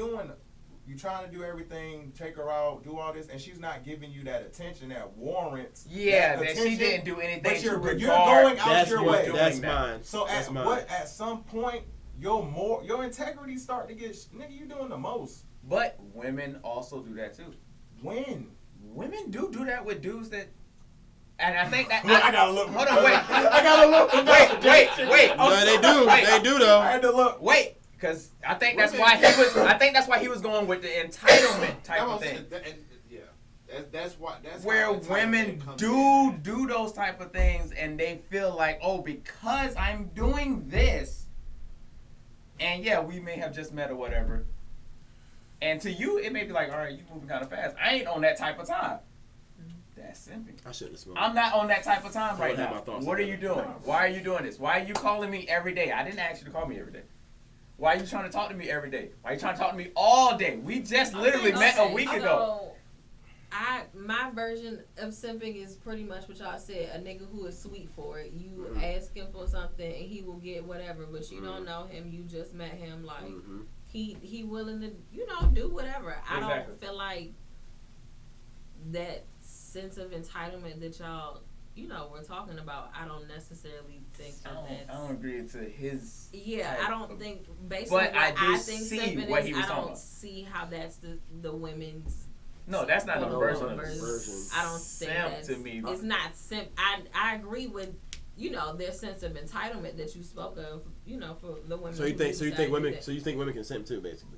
trying to do everything, take her out, do all this, and she's not giving you that attention that warrants.
Yeah, that she
attention,
didn't do anything
but
to
you're
regard.
going out
That's
your
what.
way.
doing
That's
that.
mine.
So
that's
at
mine.
at some point your integrity start to get nigga, you doing the most.
But women also do that too.
When?
Women do that with dudes that, and I think that
Look, I gotta look.
Hold on, wait.
I gotta look.
Wait.
No, they do.
Wait.
They do
I
though.
had to look.
Wait, because I think that's why he was. I think that's why he was going with the entitlement type of thing,
That's why. That's
where
how entitlement
women
comes in.
do those type of things, and they feel like, oh, because I'm doing this, and yeah, we may have just met or whatever. And to you, it may be like, all right, you moving kind of fast. I ain't on that type of time. That's simping.
I shouldn't have smoked.
I'm not on that type of time
I
right
would have
now.
my thoughts
What are
on
you
that.
doing? Why are you doing this? Why are you calling me every day? I didn't ask you to call me every day. Why are you trying to talk to me every day? Why are you trying to talk to me all day? We just literally met a week ago.
My version of simping is pretty much what y'all said. A nigga who is sweet for it. You ask him for something and he will get whatever, but you don't know him. You just met him. Like he willing to do whatever. I
Exactly.
don't feel like that sense of entitlement that y'all we're talking about. I don't necessarily think
I
that that's.
don't agree to his.
Yeah,
type
I don't
of-
think based
But
on what
I do
I think
see
simping
what
is,
he was
I
talking
don't
about.
see how that's the women's.
No, that's not the
quote,
version
unquote,
of
version.
I don't think
simp
that's,
to me.
It's not simp. I agree with their sense of entitlement that you spoke of. For the women.
So you
who
think
decide to do
women
that.
so you think women can simp too, basically.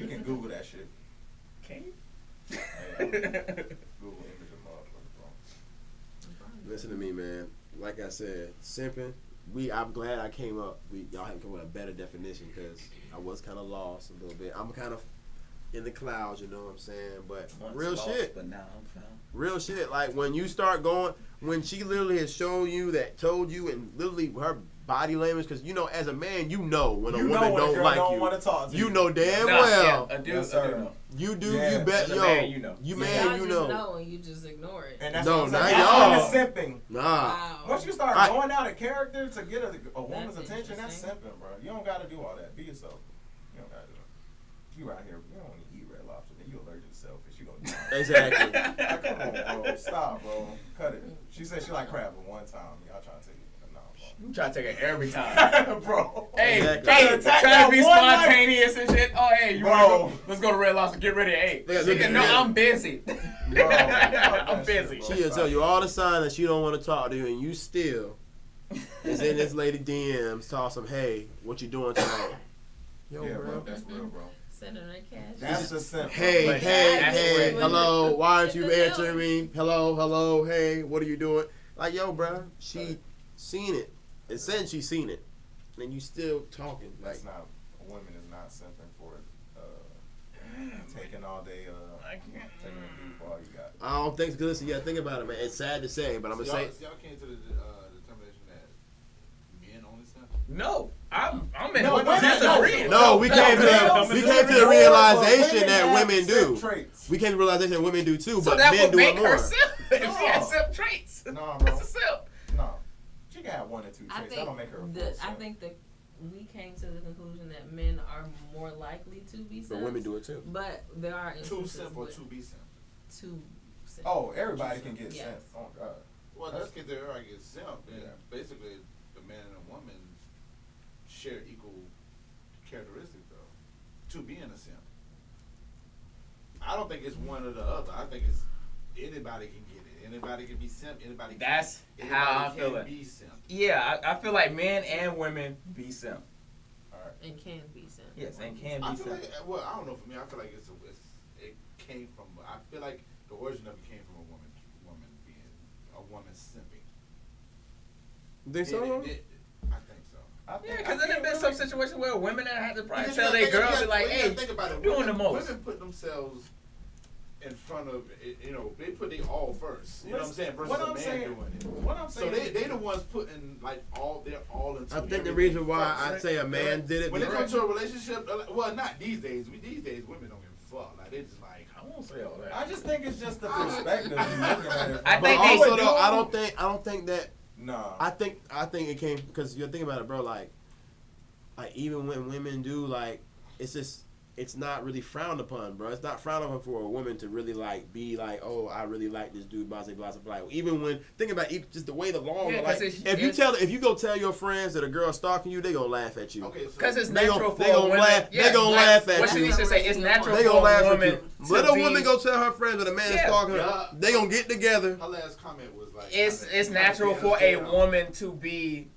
You can Google that shit.
Can you?
Google image of motherfucker, bro.
Listen to me, man. Like I said, simping. I'm glad I came up. Y'all have come with a better definition because I was kind of lost a little bit. I'm kind of in the clouds, you know what I'm saying? But
Once
real
lost,
shit.
But now I'm found.
Real shit. Like when you start going, when she literally has shown you that, told you, and literally her body language, because you know, as a man, you know when a
You
woman
know when a
don't
girl
like
don't
you.
want to talk to you.
You know damn
Nah,
well.
yeah, a dude,
Yes,
a dude
sir.
know.
You do.
Yeah.
You bet.
As a
Yo,
man, you know.
You
So
man,
y'all
you
just
know.
and you just ignore it.
And that's
No,
what I'm
now
saying.
y'all-
That's when it's simping.
Nah.
Wow.
Once you start
I-
going out of character to get a woman's
That's
attention, that's
interesting.
simping, bro. You don't got to do all that. Be yourself. You don't got to do it. You out here, you don't want to eat Red Lobster. Then you allergic to shellfish. You gonna do it.
Exactly.
Like, come on, bro. Stop, bro. Cut it. She said she like crab but one time. Y'all trying to take it. No,
You try to take it every time.
bro.
Hey,
Exactly.
hey,
Attack
try
that
to be
one night.
spontaneous and shit. Oh, hey, you
Bro.
want to go? Let's go to Red Lobster. Get ready at 8.
Yeah,
She can, no,
yeah.
I'm busy.
Bro,
I'm busy.
shit, bro.
She'll tell you all the signs that she don't want to talk to you, and you still is in this lady DMs, toss some, hey, what you doing tonight? Yo,
Yeah,
bro.
bro. That's real, bro.
Send her that cash.
That's the simp.
Hey,
But
hey,
that's
hey,
what-
hello, why aren't you
It's a
answering me? Hello, hey, what are you doing? Like, yo, bro, she seen it. It said she seen it. And you still talking. Like,
That's not. A woman is not simping for taking all day.
I can't.
Taking a dude for all you got.
I don't think, listen, you gotta think about it, man. It's sad to say, but I'm gonna say,
Y'all came to the determination that men only simp?
No, I'm in
No,
disagreeing.
no, we came to the realization that
have
women
simp
do.
Traits.
We came to the realization that women do too,
So
but
that
men
would
do
make
it more.
her simp if she had
No.
simp traits.
Nah, bro.
That's a simp.
No. She can have one or two
I
traits. That don't make her a full
I
simp.
think that we came to the conclusion that men are more likely to be
But
simps.
women do it too.
But there are
Two
instances
simp or
with
two be simp?
two simps.
Oh, everybody can get
Yes.
sent. Oh God.
Well, let's get there. I get simp. And
Yeah.
basically, the man and the woman share equal characteristics, though, to being a simp. I don't think it's one or the other. I think it's anybody can get it. Anybody can be simp. Anybody.
That's
can,
how I
anybody
feel
can
it.
Be simp.
Yeah, I feel like men and women be simp.
All right.
And can be simp.
Yes, and can
I
be
feel
simp.
like, well, I don't know. For me, I feel like it came from. I feel like the origin of it came from a woman being a woman simping.
Think so?
I think so.
I think-
Yeah,
I
because then
can't
there's been some
really-
situations where women that have to probably
Because
tell
you
their
gotta
girls,
think-
be like,
you gotta
hey,
think about it.
doing
Women,
the most.
Women put themselves in front of, they put their all first. You know what I'm saying? Versus
What
a
I'm
man
saying-
doing it.
What I'm
So
saying.
they the ones putting like all their all into.
I think the
everything
reason why
first.
I say a man did it
When it
because
comes to a relationship, well, not these days. These days, women don't give a fuck. Like they just like,
I won't say all that.
I just think it's just the perspective you looking at it.
I
from.
but
think they
also
would
though,
do-
I don't think that
Nah.
I think it came because you think about it, bro. Like even when women do, like, it's not really frowned upon, bro. It's not frowned upon for a woman to really like be like, oh, I really like this dude, blah blah blah blah. Even when think about just the way the law,
Yeah,
like
'cause it's-
if you go tell your friends that a girl's stalking you, they gonna laugh at you.
okay, so
Because it's
They
natural
gon-
for
they
a
gon'
woman.
laugh- they gon' laugh at
what
you.
she needs to say, it's natural
They
for
gonna
a
laugh at
woman
you.
to
Let a
be-
woman go tell her friends that a man is
Yeah.
stalking her.
Yeah.
They gonna get together.
her last comment was like,
It's natural for a woman to be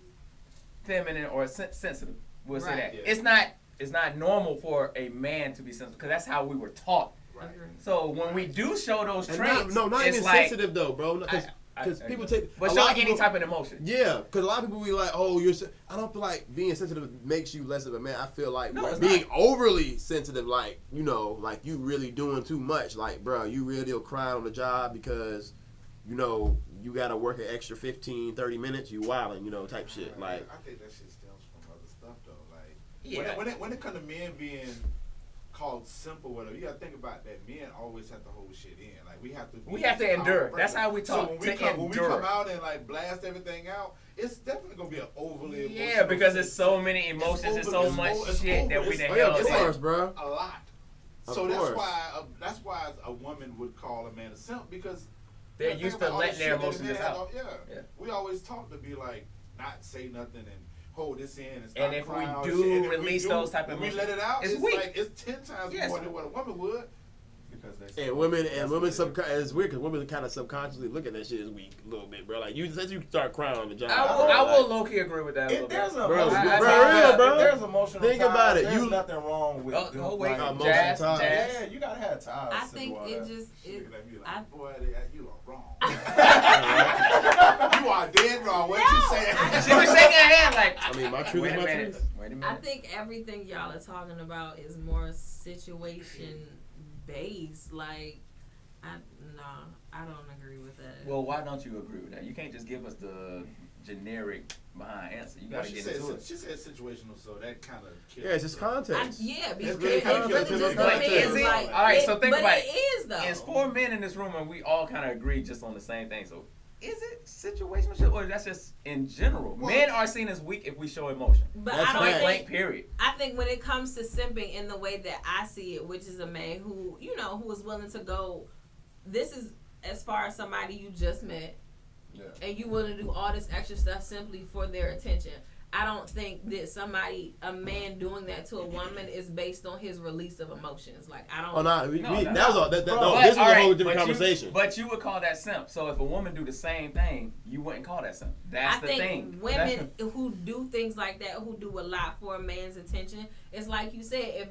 feminine or sensitive. We'll say
Right.
that.
Yeah.
It's not normal for a man to be sensitive because that's how we were taught.
Right.
Agreed.
So when we do show those
And
traits,
not
it's
even
like,
sensitive though, bro. Because
I
people
agree.
take
But
a
showing
lot of
any
people-
type of emotion.
Yeah, because a lot of people be like, "Oh, I don't feel like being sensitive makes you less of a man. I feel like
No, it's
being
not.
overly sensitive, like like you really doing too much. Like, bro, you really will cry on the job because you got to work an extra 15, 30 minutes. You wilding, type shit. Like,
I think that shit stems from other stuff though. Like
Yeah.
when it comes to men being called simple, whatever, you gotta think about that. Men always have to hold shit in. Like we have to
endure.
our
That's how we
person.
talk,
So when we
endure.
come out and like blast everything out, it's definitely gonna be an overly
Yeah,
emotional
because there's so
shit.
many emotions and
It's
so
over-
much
it's
shit
over-
that we
it's
done
oh yeah,
held
of
in.
course, bro.
a lot.
Of
So
course.
that's why a woman would call a man a simp because
They're
think
used
about
to
all
letting
the
their
shit that
emotions
men
just
have
out.
Yeah.
Yeah.
We always taught to be like not say nothing and hold this in and stop
And if we
crying, all
do
this shit. And if we
release
do,
those type of
when we
emotions,
let it out,
it's
it's
weak.
like it's 10 times
Yes.
more than what a woman would.
because they.
And women it's weird because women kind of subconsciously look at that shit as weak a little bit, bro. Like you start crying on the job.
I will low key agree with that.
If there's
bro.
if there's emotional
Think
ties,
about it.
There's nothing wrong with
wait,
emotional
jazz,
ties.
Yeah, you gotta have ties.
I
to
think
do all
it
that.
just it,
Looking at me
I-
like, boy, you are wrong. You are dead wrong. What you saying?
She was shaking her head like.
I mean, my truth
Wait
is
a
my
minute.
truth.
Wait a
I
minute.
think everything y'all are talking about is more situation based. Like, I don't agree with that.
Well, why don't you agree with that? You can't just give us the generic behind answer. You gotta
She
get
said,
into it.
she said situational, so that kind of.
Yeah, it's just context.
Because
really
it really
context.
just
It's
depends.
context.
Like,
All right, so think
but
about
it is though.
It's 4 men in this room, and we all kind of agree just on the same thing. So, is it situational shit, or that's just in general?
Well,
Men are seen as weak if we show emotion.
But
That's
I don't
right.
think.
Blank period.
I think when it comes to simping in the way that I see it, which is a man who who is willing to go. This is as far as somebody you just met.
Yeah.
And you willing to do all this extra stuff simply for their attention. I don't think that a man doing that to a woman is based on his release of emotions. Like, I don't.
Oh no,
No,
that was all.
But,
This was
all
a whole
right,
different conversation.
But you would call that simp. So if a woman do the same thing, you wouldn't call that simp. That's
I
the
think
thing.
women who do things like that, who do a lot for a man's attention, it's like you said, if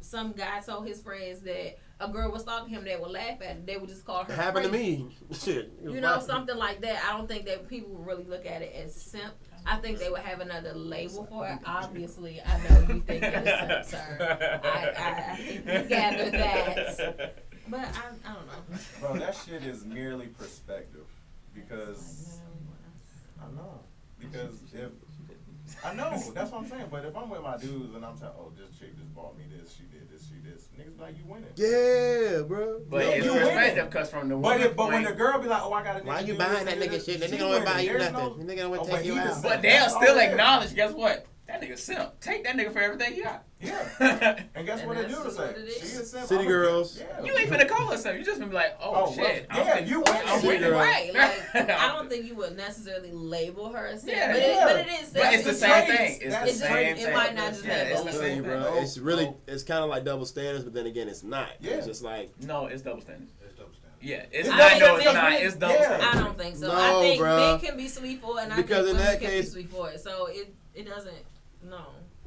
some guy told his friends that a girl was stalking him, they would laugh at it. They would just call her
It happened to
crazy.
me. Shit.
You know, something like that. I don't think that people would really look at it as simp. I think they would have another label for it. Obviously, I know you think it is simp, sir. I think you gather that. But I don't know.
Bro, that shit is merely perspective. Because I know. Because if I know, that's what I'm saying. But if I'm with my dudes and I'm saying, oh, this chick just bought me this, she did this, niggas be like, you winning.
Yeah, bro.
But
Yeah,
it's
you
perspective
winning.
because from the
But
woman
when
point,
the girl be like, oh, I got a nigga.
Why you
do
buying
this,
that nigga
this,
shit? That
she
nigga don't wanna buy
winning.
you
There's
nothing. That nigga don't wanna
oh,
take
but
you
he
out.
just-
but they'll
that's
still
all it is.
acknowledge. Guess what? That nigga simp. Take that nigga for everything you got.
Yeah. And guess
And
what they
that's
do to
just
say?
what it is.
She is simp.
City
I'm a-
girls.
Yeah.
You ain't finna call her simp. You just gonna be like, oh, shit.
well, yeah, you winning.
I'm
City
winning.
girl.
Right, like I don't think you would necessarily label her a simp,
Yeah,
but it is.
But it's the same thing. It's
That's
the same
it
thing.
might not just
Yeah,
have
it's
both.
the
I'm telling
same
you,
thing.
bro. It's really, it's kind of like double standards, but then again, it's not.
Yeah.
It's just like,
No, it's double standards.
It's double standard.
Yeah, it's
I
not.
think
No,
it's
it's not.
really-
It's double
yeah.
standards.
I don't think so.
No,
I think
bruh.
men can be sweet for it, and
Because
I
in
think
that
women can
case-
be sweet for it. So it doesn't. No,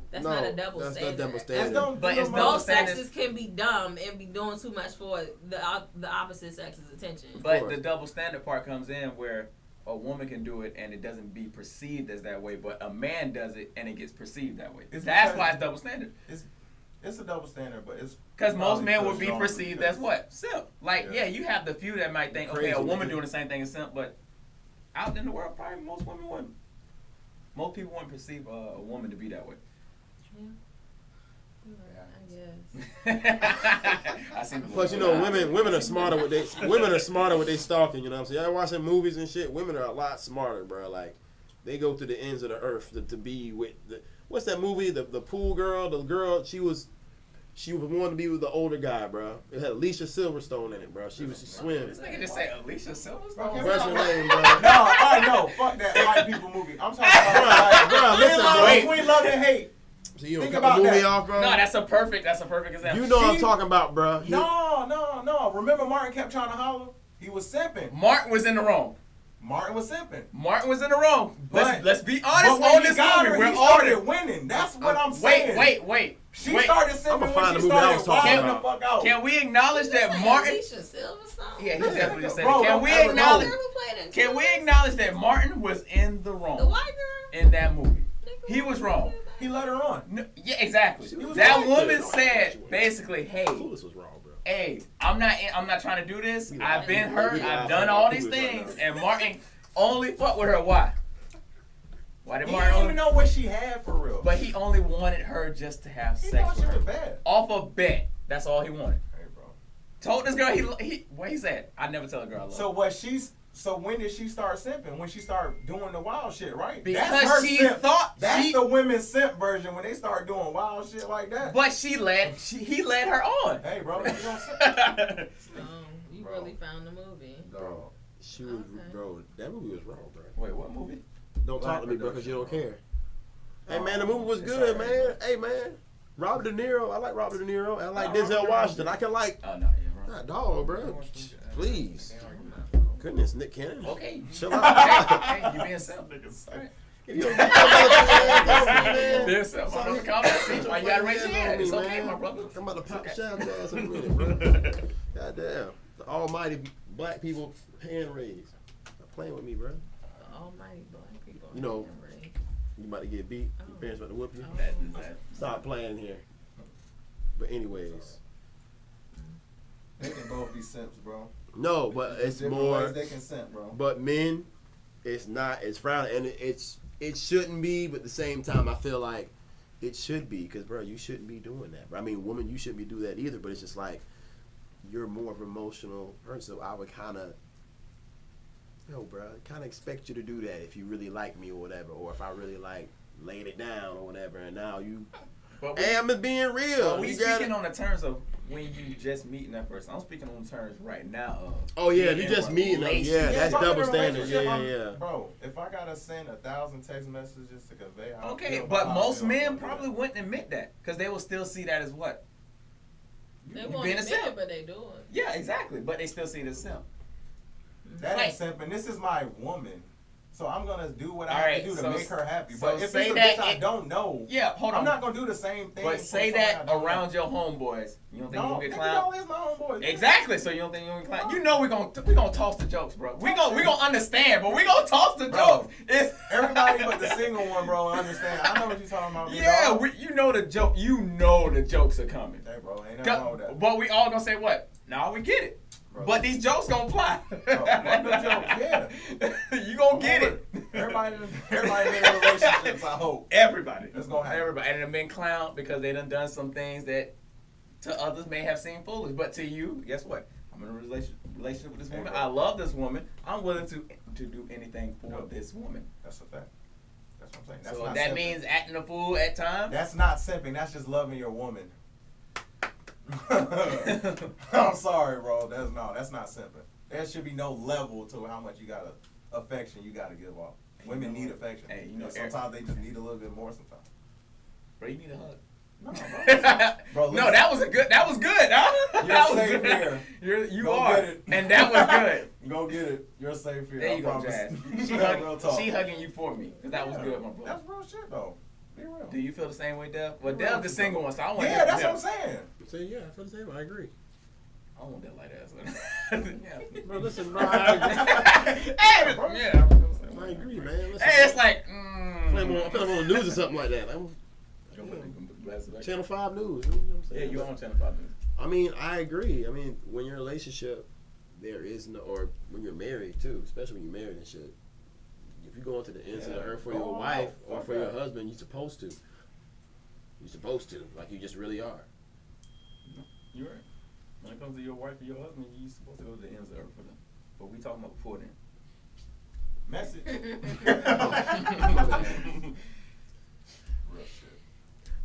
that's
no,
not a double
that's
standard.
not double
That's
standard.
don't
But
do
it's
no
double
Both
standards.
sexes can be dumb and be doing too much for the opposite sex's attention.
But
course.
the double standard part comes in where a woman can do it and it doesn't be perceived as that way, but a man does it and it gets perceived that way.
It's
That's
because-
why it's double standard.
It's a double standard, but it's
Because most
probably
men would
pushed
be
on
perceived
because-
as what? Simp. Like,
Yeah.
yeah, you have the few that might think, okay,
Crazy,
a woman
nigga.
doing the same thing as simp, but out in the world, probably most women wouldn't. Most people wouldn't perceive a woman to be that way.
I guess.
I see.
Plus, you know, women are smarter with they stalking. You know what I'm saying? Y'all watching movies and shit. Women are a lot smarter, bro. Like, they go to the ends of the earth to be with the. What's that movie? The pool girl. The girl. She was wanting to be with the older guy, bro. It had Alicia Silverstone in it, bro. She swim.
This nigga just say Alicia Silverstone.
Okay,
What's her name, bro?
No, I know. Fuck that white people movie. I'm talking about like,
Bro, listen,
line
bro.
between love and hate.
So you don't
Think
cut the
about
movie
that.
off, bro?
No, that's a perfect example.
You know what I'm
She-
talking about, bro.
No. Remember Martin kept trying to holler? He was simping.
Martin was in the wrong.
Martin was simping.
Martin was in the wrong.
But-
Let's be
But
honest
when
on
he
this
got
movie.
her,
We're
he
all
started
in.
winning. That's what I'm saying.
Wait.
She started simping
I'ma
when
find
she
the movie I was
started
talking
wilding the
about.
fuck out.
Can we acknowledge that Martin?
Alicia Silverstone.
Yeah, he definitely just said
Bro,
it. Can
don't
we
ever
acknowledge?
know.
Who played in
Can we
Clueless?
acknowledge that Martin was in the
The
wrong
white girl?
in that movie? He was wrong.
He let her on.
No, yeah, exactly.
She was
That
right
woman
there.
said basically, "Hey,
Clueless was wrong, bro.
hey, I'm not trying to do this.
We
I've been hurt.
we
I've
laugh
done
at
all
Clueless
these
right
things."
now.
And Martin only fucked with her. Why? Why did
He
Martin
didn't
only?
even know what she had for real.
But he only wanted her just to have
he
sex
thought
with
she was
her.
bad.
Off a bet. That's all he wanted.
Hey, bro.
Told this girl what he said. I never tell a girl I love her.
So when did she start simping? When she started doing the wild shit, right?
Because
That's her
she
simp.
thought
That's
she-
the women's simp version when they start doing wild shit like that.
But he led her on.
Hey, bro, you don't simp.
You
Bro.
really found the movie.
Bro, she was,
Okay.
bro. That movie was wrong, bro.
Wait, what movie?
Don't talk to me, bro, because you don't care. Hey,
Oh,
man, the movie was
it's
good,
alright,
man.
bro.
Hey, man. Robert De Niro. I like Robert De Niro. I like
No,
Denzel
Robert De
Washington.
Niro.
I can like.
Oh no, yeah,
Not dog, bro. Please. Goodness, Nick Cannon.
Okay.
Chill out.
Hey, you being self.
If you don't get that
Being self. My brother, calm down. Why you gotta raise your hand? It's okay, my brother.
I'm about to pop shout your ass in a minute, bro. Goddamn. The almighty black people hand raised. Stop playing with me, bro.
Almighty black people.
You know, you about to get beat. Your parents about to whoop you.
That is that.
Stop playing here. But anyways.
They can both be simps, bro.
No, but it's
Different
more.
ways they can simp, bro.
But men, it's not. It's frowned, and it shouldn't be. But at the same time, I feel like it should be, because bro, you shouldn't be doing that. Bro. I mean, woman, you shouldn't be doing that either. But it's just like you're more of an emotional person. So I would kind of, bro, kind of expect you to do that if you really like me or whatever, or if I really like laid it down or whatever. And now you, hey, I'm just being real.
But we
You
speaking
gotta-
on the terms of when you just meeting that person. I'm speaking on the terms right now of.
Oh yeah, if
being
you just
in a
meeting them,
relationship.
yeah, that's
if I'm in a
double standard. Yeah,
relationship,
yeah.
Bro, if I gotta send 1,000 text messages to convey how I
Okay,
feel
but
about how I
most
feel,
men
I'm gonna do
probably
that.
wouldn't admit that because they will still see that as what?
They
You
won't
being a
admit
simp.
it, but they do it.
Yeah, exactly. But they still see it as simp.
That
Like-
ain't simping. This is my woman. So I'm gonna do what I
All
have
right,
to do to
so-
make her happy.
so
But if it's
say
a
that
bitch I
it-
don't know,
Yeah, hold on.
I'm not gonna do the same thing.
But
for
say
somebody I
that
don't
around
know.
your homeboys. You don't think you
No,
gonna get
nigga,
clowned?
y'all is my homeboy.
Exactly. So you don't think you gonna get clowned? You know we gonna toss the jokes, bro. We gonna understand, but we gonna toss the
Bro,
jokes. It's,
Everybody but the single one, bro, understand. I know what you're talking about. big
yeah,
dog.
you know the joke. You know the jokes are coming.
Hey, bro, ain't nothing wrong with that.
But we all gonna say what? Nah, we get it.
Bro.
But these jokes gonna fly.
fuck the jokes, yeah.
You gonna get it.
Everybody in relationships, I hope.
Everybody.
It's gonna happen.
Everybody. And they've been clowned because they done some things that to others may have seemed foolish. But to you, guess what? I'm in a relationship with this
Hey,
woman.
bro.
I love this woman. I'm willing to do anything for
No.
this woman.
That's a fact. That's what I'm saying. That's
So
not
that
simping.
means acting a fool at times.
That's not simping. That's just loving your woman. I'm sorry, bro. That's not simping. There should be no level to how much affection you gotta give off. Women need affection.
Hey, you know,
And sometimes they just need a little bit more. Sometimes.
Bro, you need a hug.
No, bro. Bro,
No, that was good. That was good. Huh?
You're
That was
safe
good.
here.
You
Go
are,
get it.
and that was good.
Go get it. You're safe here.
There
I
you go,
promise.
Jazz.
Real talk.
She hugging you for me, cause that was
Yeah,
good, my brother.
That's real shit, though. Be real.
Do you feel the same way, Dev? Well,
Yeah,
Dev's the single one, so I want.
Yeah, that's what I'm saying.
So yeah, I feel the same. I agree.
I don't want that light ass. Yeah.
Bro, listen, bro, I agree.
Hey,
Bro.
yeah.
I agree, man. Listen,
Hey, it's like.
I feel like I'm on the news or something like that. Like, Channel 5 News. You know what I'm saying?
Yeah, you on Channel 5 News.
I mean, I agree. I mean, when you're in a relationship, there is no, or when you're married too, especially when you're married and shit. If you go into the ends of the earth for your wife or for your husband, you're supposed to. You're supposed to, like you just really are.
You're right. When it comes to your wife or your husband, you're supposed to go to the ends of the earth for them. But we talking about before then.
Message. Real shit.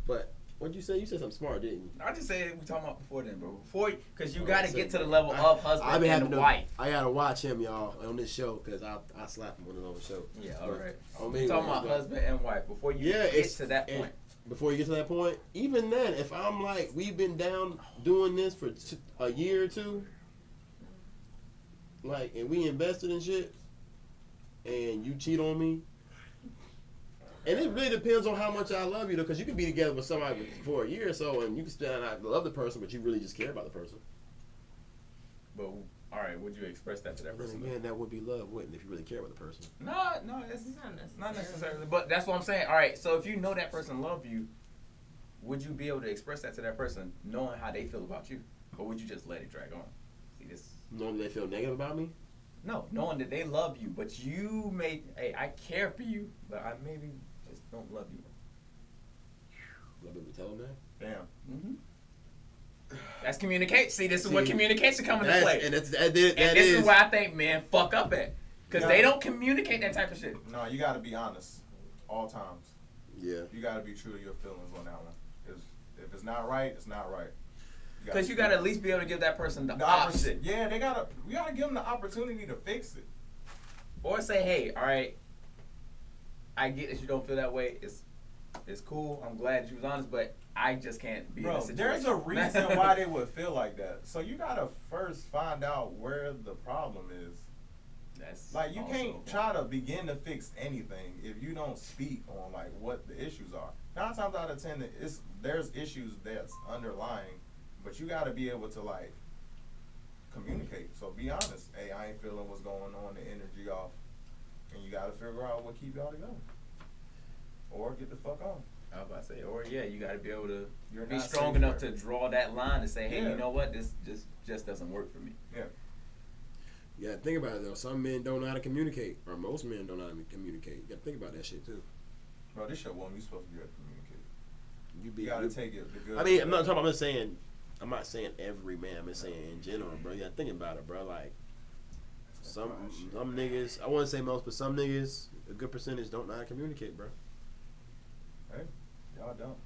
But what'd you say? You said something smart, didn't you?
I just say we talking about before then, bro. Before, because you got to get to the level of husband
I be having
and
to,
wife.
I gotta watch him, y'all, on this show because I slap him on his own show.
Yeah,
But,
all right.
I
We
mean,
talking about
but-
husband and wife before you
Yeah,
get
it's
to that
and
point.
Before you get to that point, even then, if I'm like, we've been down doing this for a year or two, like, and we invested in shit, and you cheat on me, and it really depends on how much I love you, though, because you can be together with somebody for a year or so, and you can still not love the person, but you really just care about the person.
But all right, would you express that to that
Then
person?
again, that would be love, wouldn't it, if you really care about the person?
No, it's
Not
not necessarily. But that's what I'm saying. All right, so if you know that person love you, would you be able to express that to that person, knowing how they feel about you, or would you just let it drag on? See this?
Knowing they feel negative about me?
No, knowing that they love you, but you may, hey, I care for you, but I maybe just don't love you.
Love me to tell them that?
Damn.
Mm-hmm. That's communication. See, this is where
See,
communication comes into
That's,
play.
and that
And
is
this is where I think men fuck up at. Because they don't communicate that type of shit.
No, you gotta be honest. All times.
yeah.
You gotta be true to your feelings on that one. If it's not right, it's not right.
Because you got to at least be able to give that person the
the
option.
Yeah, we gotta give them the opportunity to fix it.
Or say, hey, all right, I get that you don't feel that way. it's cool. I'm glad you was honest, but I just can't be in
Bro,
a situation.
there's a reason why they would feel like that. So you gotta first find out where the problem is.
That's
Like, you
also
can't
okay.
try to begin to fix anything if you don't speak on like what the issues are. 9 times out of 10, there's issues that's underlying, but you gotta be able to like communicate. So be honest. Hey, I ain't feeling what's going on. The energy off, and you gotta figure out what keep y'all together, or get the fuck on.
I was about to say, or yeah, you got to be able to
You're
be
not
strong
safe
enough
there.
to draw that line and say, hey,
Yeah.
you know what, this just doesn't work for me.
Yeah.
Yeah, think about it though. Some men don't know how to communicate, or most men don't know how to communicate. You gotta think about that shit too.
Bro, this your woman. You supposed to be able to communicate.
You
You gotta take it. The good.
I mean, I'm not talking. I'm just saying. I'm not saying every man. I'm just saying in general, bro. You gotta think about it, bro. Like some niggas. I wouldn't say most, but some niggas, a good percentage, don't know how to communicate, bro.
Hey, y'all don't.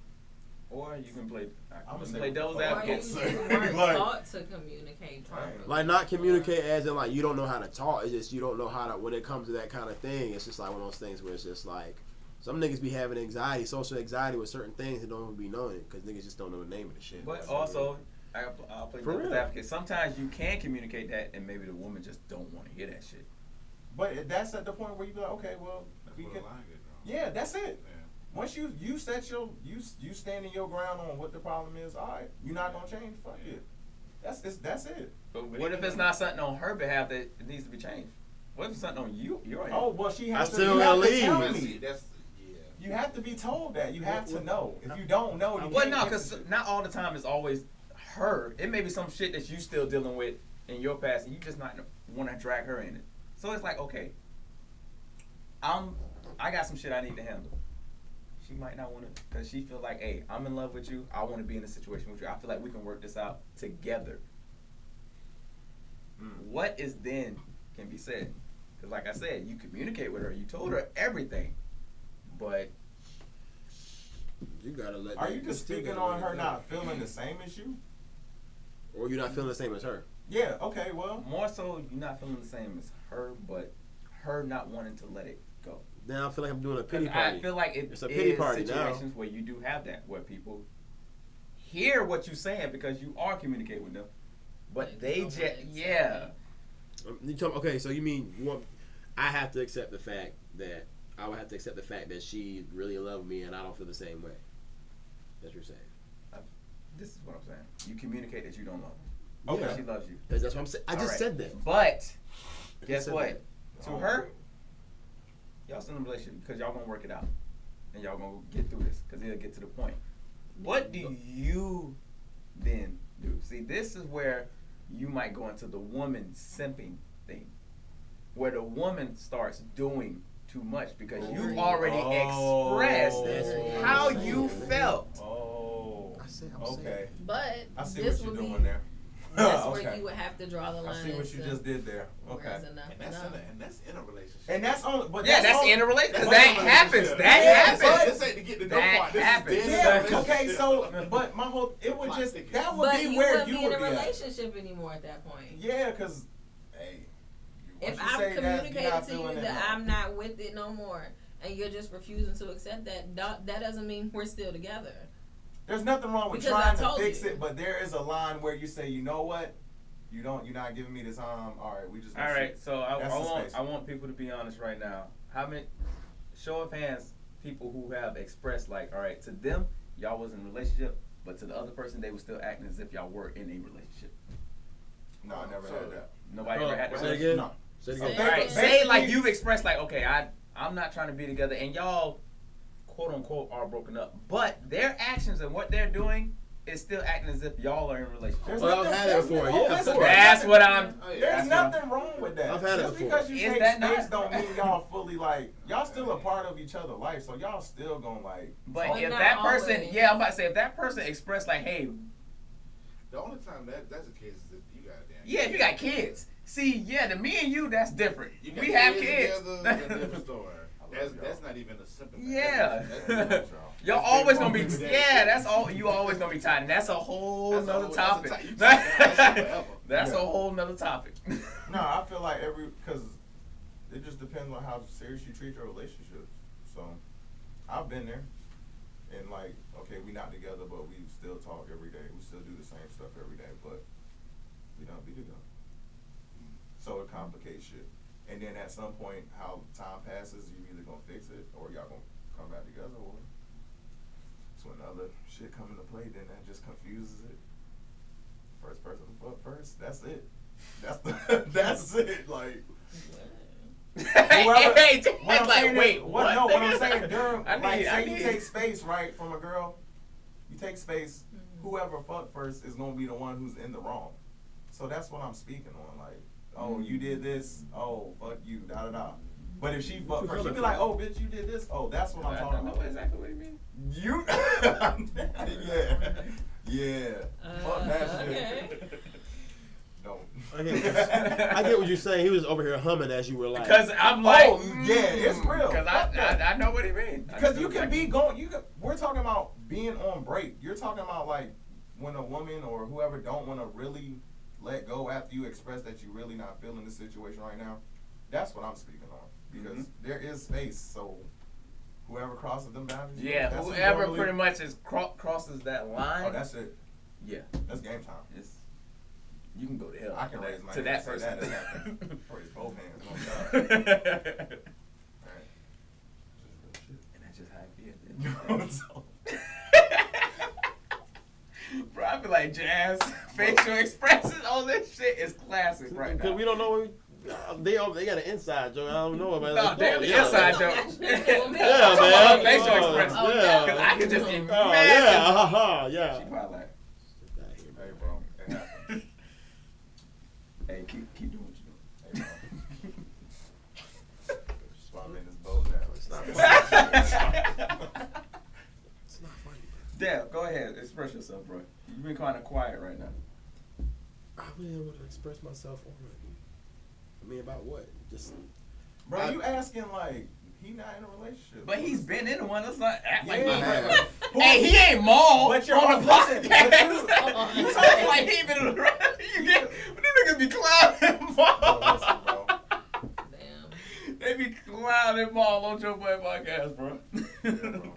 Or you can play,
I'ma
you can
say
play
what the
devil's
fuck.
Or you
advocate.
just
Like-
weren't
like-
taught to communicate properly.
Like not communicate as in like you don't know how to talk. It's just you don't know how to. When it comes to that kind of thing, it's just like one of those things where it's just like some niggas be having anxiety, social anxiety with certain things and don't even be knowing it because niggas just don't know the name of the shit.
But also, I'll play
For
devil's
real.
advocate. Sometimes you can communicate that, and maybe the woman just don't want to hear that shit.
But that's at the point where you be like, okay, well,
That's
we
where
can.
the line get drawn.
Yeah, that's it.
Yeah.
Once you set your you standing your ground on what the problem is, all right, you're not gonna change. Fuck it. That's it.
But what if it's not something on her behalf that it needs to be changed? What if it's something on your end?
Oh well, she has
I
to.
still
You have
gotta
to tell
leave.
me.
That's
You have to be told that. You have to know. If you don't know, you
Well,
can't
no,
get
because
the shit.
not all the time is always her. It may be some shit that you still dealing with in your past, and you just not want to drag her in it. So it's like, okay, I got some shit I need to handle. She might not want to, because she feel like, hey, I'm in love with you. I want to be in a situation with you. I feel like we can work this out together. What is then can be said? Because like I said, you communicate with her. You told her everything, but
You gotta let.
Are
that-
you just
still
speaking
gotta
on
let
her
it go.
not feeling the same as you?
Or you're not feeling the same as her.
Yeah. Okay. Well.
more so you're not feeling the same as her, but her not wanting to let it go.
Then I feel like I'm doing a
Because
pity party.
I feel like
It's a pity
is
party now.
situations where you do have that, where people hear what you're saying because you are communicating with them, but
Like,
they
don't
just,
wanna accept
yeah.
it.
Okay, so you mean you want? I have to accept the fact that I would have to accept the fact that she really in love with me and I don't feel the same way. That's what you're saying.
This is what I'm saying. You communicate that you don't love her.
Okay.
That she loves you.
That's what I'm saying. I just
Alright.
said that.
But guess
said
what?
that.
To her, y'all still in a relationship because y'all gonna work it out and y'all gonna get through this because it'll get to the point. What do you then do? See, this is where you might go into the woman simping thing, where the woman starts doing too much because you've already expressed
That's what
how
I'm
you
saying.
felt.
Oh.
I said, I'm
Okay.
saying.
But
I see
this
what you're
would be
doing there.
that's
Okay.
where you would have to draw the line.
I see what you just did there. Okay.
Where's enough
And that's
enough.
and that's in a relationship.
And that's only. But
Yeah, that's
only,
in a relationship.
That's
That
in a
happens.
relationship.
That
Yeah,
happens.
This ain't to get the
That
no part. This
happens.
is this
Yeah.
is
Okay. So, but my whole it would just that would
But
be
you
where
wouldn't
you
be in
would
a
be at.
relationship anymore at that point.
Yeah, because hey,
If
once you
I've
say that, you're
communicated
not
to you
feeling it,
that
no.
I'm not with it no more, and you're just refusing to accept that, that doesn't mean we're still together.
There's nothing wrong with
Because I
trying to
told
fix
you.
it, but there is a line where you say, you know what, you're not giving me the time. All right, we just. gonna
All right,
shoot.
so
That's the space.
I want people to be honest right now. How many show of hands people who have expressed like, all right, to them y'all was in a relationship, but to the other person they were still acting as if y'all were in a relationship.
No, I never had that.
Nobody ever had that.
Say it again.
No.
Say it
Say
again.
it
All right,
again.
say like
Basically-
you've expressed like, okay, I'm not trying to be together, and y'all quote unquote are broken up, but their actions and what they're doing is still acting as if y'all are in a relationship.
There's
Well, I've
nothing-
had it
there's
before,
no-
yeah,
listen,
of course.
That's what I'm.
Oh, yeah.
There's
That's what I'm-
nothing wrong with that.
I've had it
Just
before.
because you
Is
take
that
space
not-
don't mean y'all fully like y'all still a part of each other's life, so y'all still gonna like.
But
But
if
not
that person,
always.
yeah, I'm about to say if that person expressed like, hey,
The only time that's the case is if you got damn.
yeah, if you got kids, see, yeah, to me and you, that's different.
You got
We have kids.
Together, that's a different story. That's not even a simple.
Yeah.
That's
Y'all
That's
always
big
gonna be,
wrong with that
yeah,
shit.
that's all. You always gonna be tied, and that's a whole
That's a
nother
whole-
topic.
that's a you talk about that shit forever.
That's a
Yeah.
whole nother topic.
No, I feel like because it just depends on how serious you treat your relationships. So, I've been there. and like, okay, we not together, but we still talk every day. We still do the same stuff every day, but we don't be together. So it complicates shit. And then at some point, how time passes, you either gonna fix it or y'all gonna come back together, or so when other shit come into play, then that just confuses it. First person to fuck first, that's it. That's it. Like. Whoever, what I'm saying is, what I'm saying during, you take space, right, from a girl, you take space, whoever fuck first is gonna be the one who's in the wrong. So that's what I'm speaking on, like, oh, you did this, oh, fuck you, da da da. But if she fuck first, she be like, oh, bitch, you did this, oh, that's what I'm talking about.
I know exactly what you mean.
You, yeah, fuck that shit. Don't.
I get what you're saying. He was over here humming as you were like.
Because I'm like,
oh, yeah, it's real.
Because I know what he means.
Because you can be going, we're talking about being on break. You're talking about like when a woman or whoever don't want to really let go after you express that you really not feeling the situation right now. That's what I'm speaking on. Because there is space, so whoever crosses them boundaries.
Yeah, whoever pretty much is crosses that line.
Oh, that's it.
Yeah.
That's game time.
You can go to hell.
I can raise my
to
hand
that person.
Raise both hands. Oh, God. Right.
And that's just how I feel. Bro, I feel like jazz, facial expressions, all this shit is classic right now.
Because we don't know. They got an inside joke. I don't know about
no, they're the inside joke.
Yeah, man.
Facial expressions.
Yeah.
Because I can just imagine.
Yeah.
She probably like,
hey, bro. It happens.
hey, keep doing what you're doing.
Hey, bro. That's why I'm in this boat now.
It's not funny.
Damn, go ahead. Express yourself, bro. You've been kind of quiet right now.
I've been able to express myself already. I mean, about what? Just.
Bro, you asking like he not in a relationship.
But he's been in one. Let's not act like
Yeah.
Hey, he ain't Maul.
But you're
on the
listen,
podcast.
but
You talking like he ain't been in a relationship. You get, but these niggas be clowning Maul.
Listen, bro.
Damn.
They be clowning Maul on Joe Boy podcast, bro.
Yeah, bro.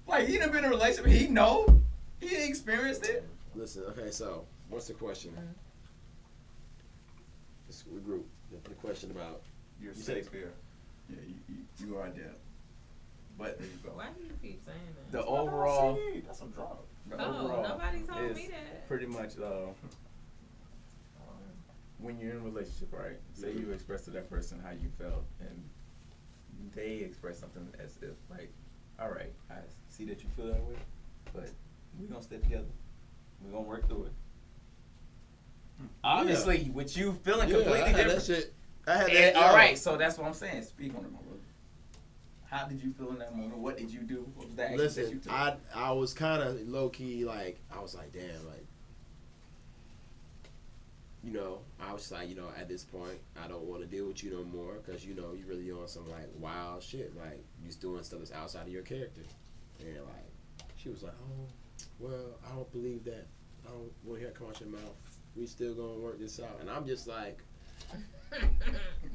Like he done been in a relationship. He know. He experienced it.
Listen, okay, so what's the question? Let's regroup. Put a question about.
You're
You said-
Shakespeare.
Yeah, you are dead. But
There you go.
Why do you keep saying that?
the overall,
CD. That's a drug.
the
Oh,
overall
nobody told
is
me that.
pretty much when you're in a relationship, right? Say you express to that person how you felt, and they express something as if like, all right, I see that you feel that way, but we're gonna stay together. We're gonna work through it. Obviously, with you feeling completely
I had
different.
that shit. I had
And,
that.
all right, so that's what I'm saying. Speak on it, my brother. How did you feel in that moment? What did you do? What was the action that you
Listen,
took?
I was kind of low key like I was like, damn, like, you know, I was like, you know, at this point, I don't want to deal with you no more because you know you really on some like wild shit, like you just doing stuff that's outside of your character, and like she was like, oh, well, I don't believe that. I don't want to hear it come out your mouth. We still gonna work this out, and I'm just like.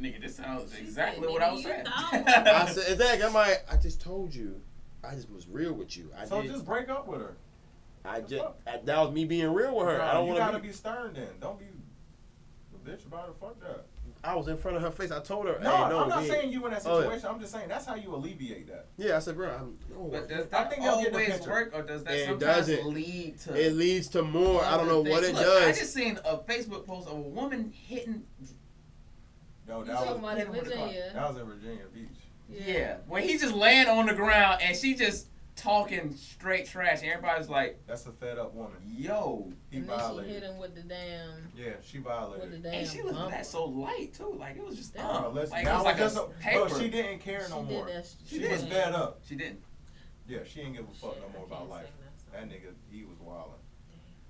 Nigga, this sounds exactly
said,
what I was
"Nigga,
saying.
you
I said, exactly. I'm like, I just told you. I just was real with you.
So just break up with her.
That was me being real with her.
No,
I don't
you
want
gotta
to
be stern then. Don't be a bitch about it. Fuck that.
I was in front of her face. I told her,
No,
hey, no,
I'm not
we
saying you in that
Oh, yeah.
situation. I'm just saying that's how you alleviate that.
Yeah, I said, bro, no.
But does
I
that
think they'll get the
always
picture.
work, or does that
It
sometimes
doesn't.
lead to?
It leads to more. I don't know what it
Look,
does.
I just seen a Facebook post of a woman hitting.
No,
You
that
talking
was
about in Virginia?
that was in Virginia Beach.
Yeah, where he just laying on the ground and she just talking straight trash, and everybody's like,
That's a fed up woman.
"Yo,"
He
And then she
violated.
hit him with the damn.
Yeah, she
With
violated.
the damn.
and she looked at
bumper.
that so light too, like it was just
Bro, listen,
like it
that
was like
just
a
bro,
paper.
she didn't care no
She
more.
did that.
She
did.
was fed up.
She didn't.
Yeah, she didn't give a fuck no more about life. That
That
nigga, he was wildin'.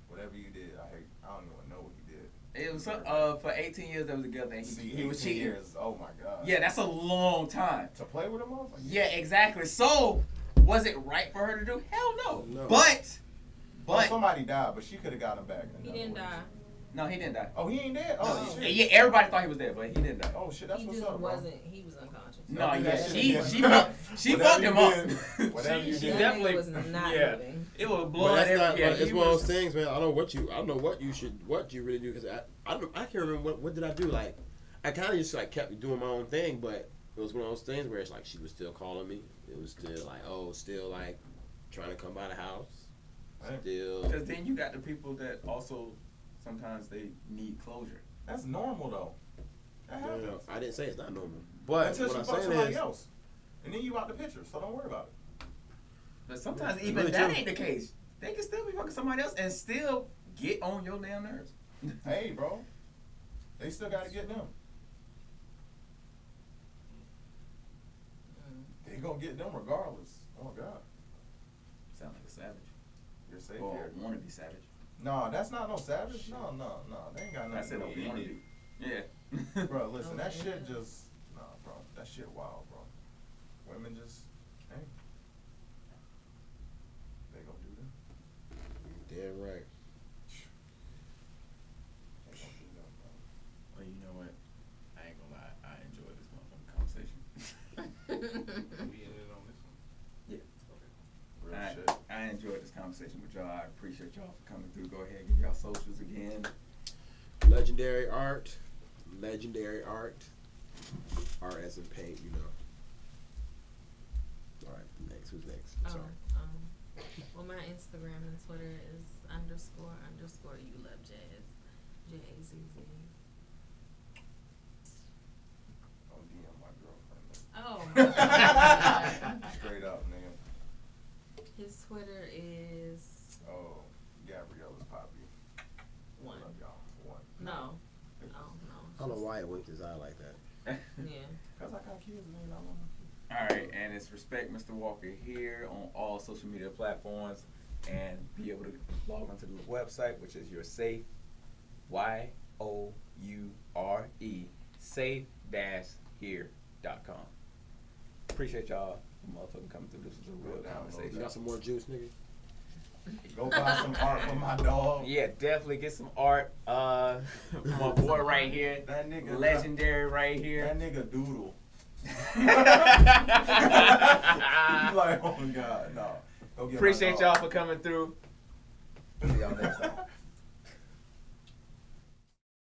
Whatever you did, I don't even know what he did.
It was for 18 years they was together, and
See,
he was
18
cheating.
years. Oh my god.
Yeah, that's a long time.
To play with a motherfucker.
Yeah, exactly. So, was it right for her to do? Hell no.
No.
But
Well, somebody died, but she could have got him back.
He didn't die.
No, he didn't die.
Oh, he ain't dead? Oh,
Yeah,
shit.
yeah, everybody thought he was dead, but he didn't die.
Oh, shit, that's
He
what's
just
up, bro.
wasn't. He was unconscious.
No,
No,
yeah,
that
she
shit
she
did.
she
Whatever
fucked
you
him up.
did, whatever you
She
did.
That nigga
definitely
was not
yeah.
moving.
It was
But
blood.
that's not.
Yeah,
It's
he
one of
was-
those things, man. I don't know what you really do because I can't remember what did I do. Like I kind of just like kept doing my own thing, but it was one of those things where it's like she was still calling me. It was still like still like trying to come by the house.
Right.
Still.
Because then you got the people that also sometimes they need closure.
That's normal, though. That
No,
happens.
no, I didn't say it's not normal. But
Until
what
she
I'm
fucks
saying
somebody
is,
else. And then you out the picture, so don't worry about it.
But sometimes
Yeah,
even
really
that
true.
ain't the case. They can still be fucking somebody else and still get on your damn nerves.
Hey, bro. They still got to get them. They gonna get them regardless. Oh, God.
Sound like a savage.
You're safe
Or
here.
wanna be savage.
No, that's not no savage. No. They ain't got
I said
nothing to do
wanna
with
be.
it.
Yeah.
Bro, listen,
Oh,
that
yeah.
shit just, nah, bro. That shit wild, bro. Women just, hey. They gonna do them.
damn right.
They gonna do them, bro.
Well, you know what? I ain't gonna lie. I enjoyed this motherfucking conversation.
We ended on this one.
Yeah.
Real
I,
shit.
I enjoyed this conversation with y'all. I appreciate y'all for coming through. Go ahead, give y'all socials again.
Legendary art. Art as in paint, you know. All right, next. Who's next?
Oh,
Sorry.
well, my Instagram and Twitter is __ you love jazz, JAZZ.
Don't DM my girlfriend.
Oh my god.
Straight up, nigga.
His Twitter is
Oh, Gabriella's poppy.
one.
Love y'all. One.
No. Oh
I don't know
no.
why it winked his eye like that.
Yeah.
Cause I got kids, man. I want my
All right, and it's Respect Mr. Walker here on all social media platforms, and be able to log onto the website, which is your safe, YOURE, safe-here.com. Appreciate y'all motherfucking coming through. This was a real
Down,
conversation.
You got some more juice, nigga?
Go buy some art for my dog.
Yeah, definitely get some art. From my boy right here,
That nigga
legendary right
That
here.
nigga doodle. You like, oh God, no. Go get my
Appreciate
dog.
y'all for coming through. See y'all next time.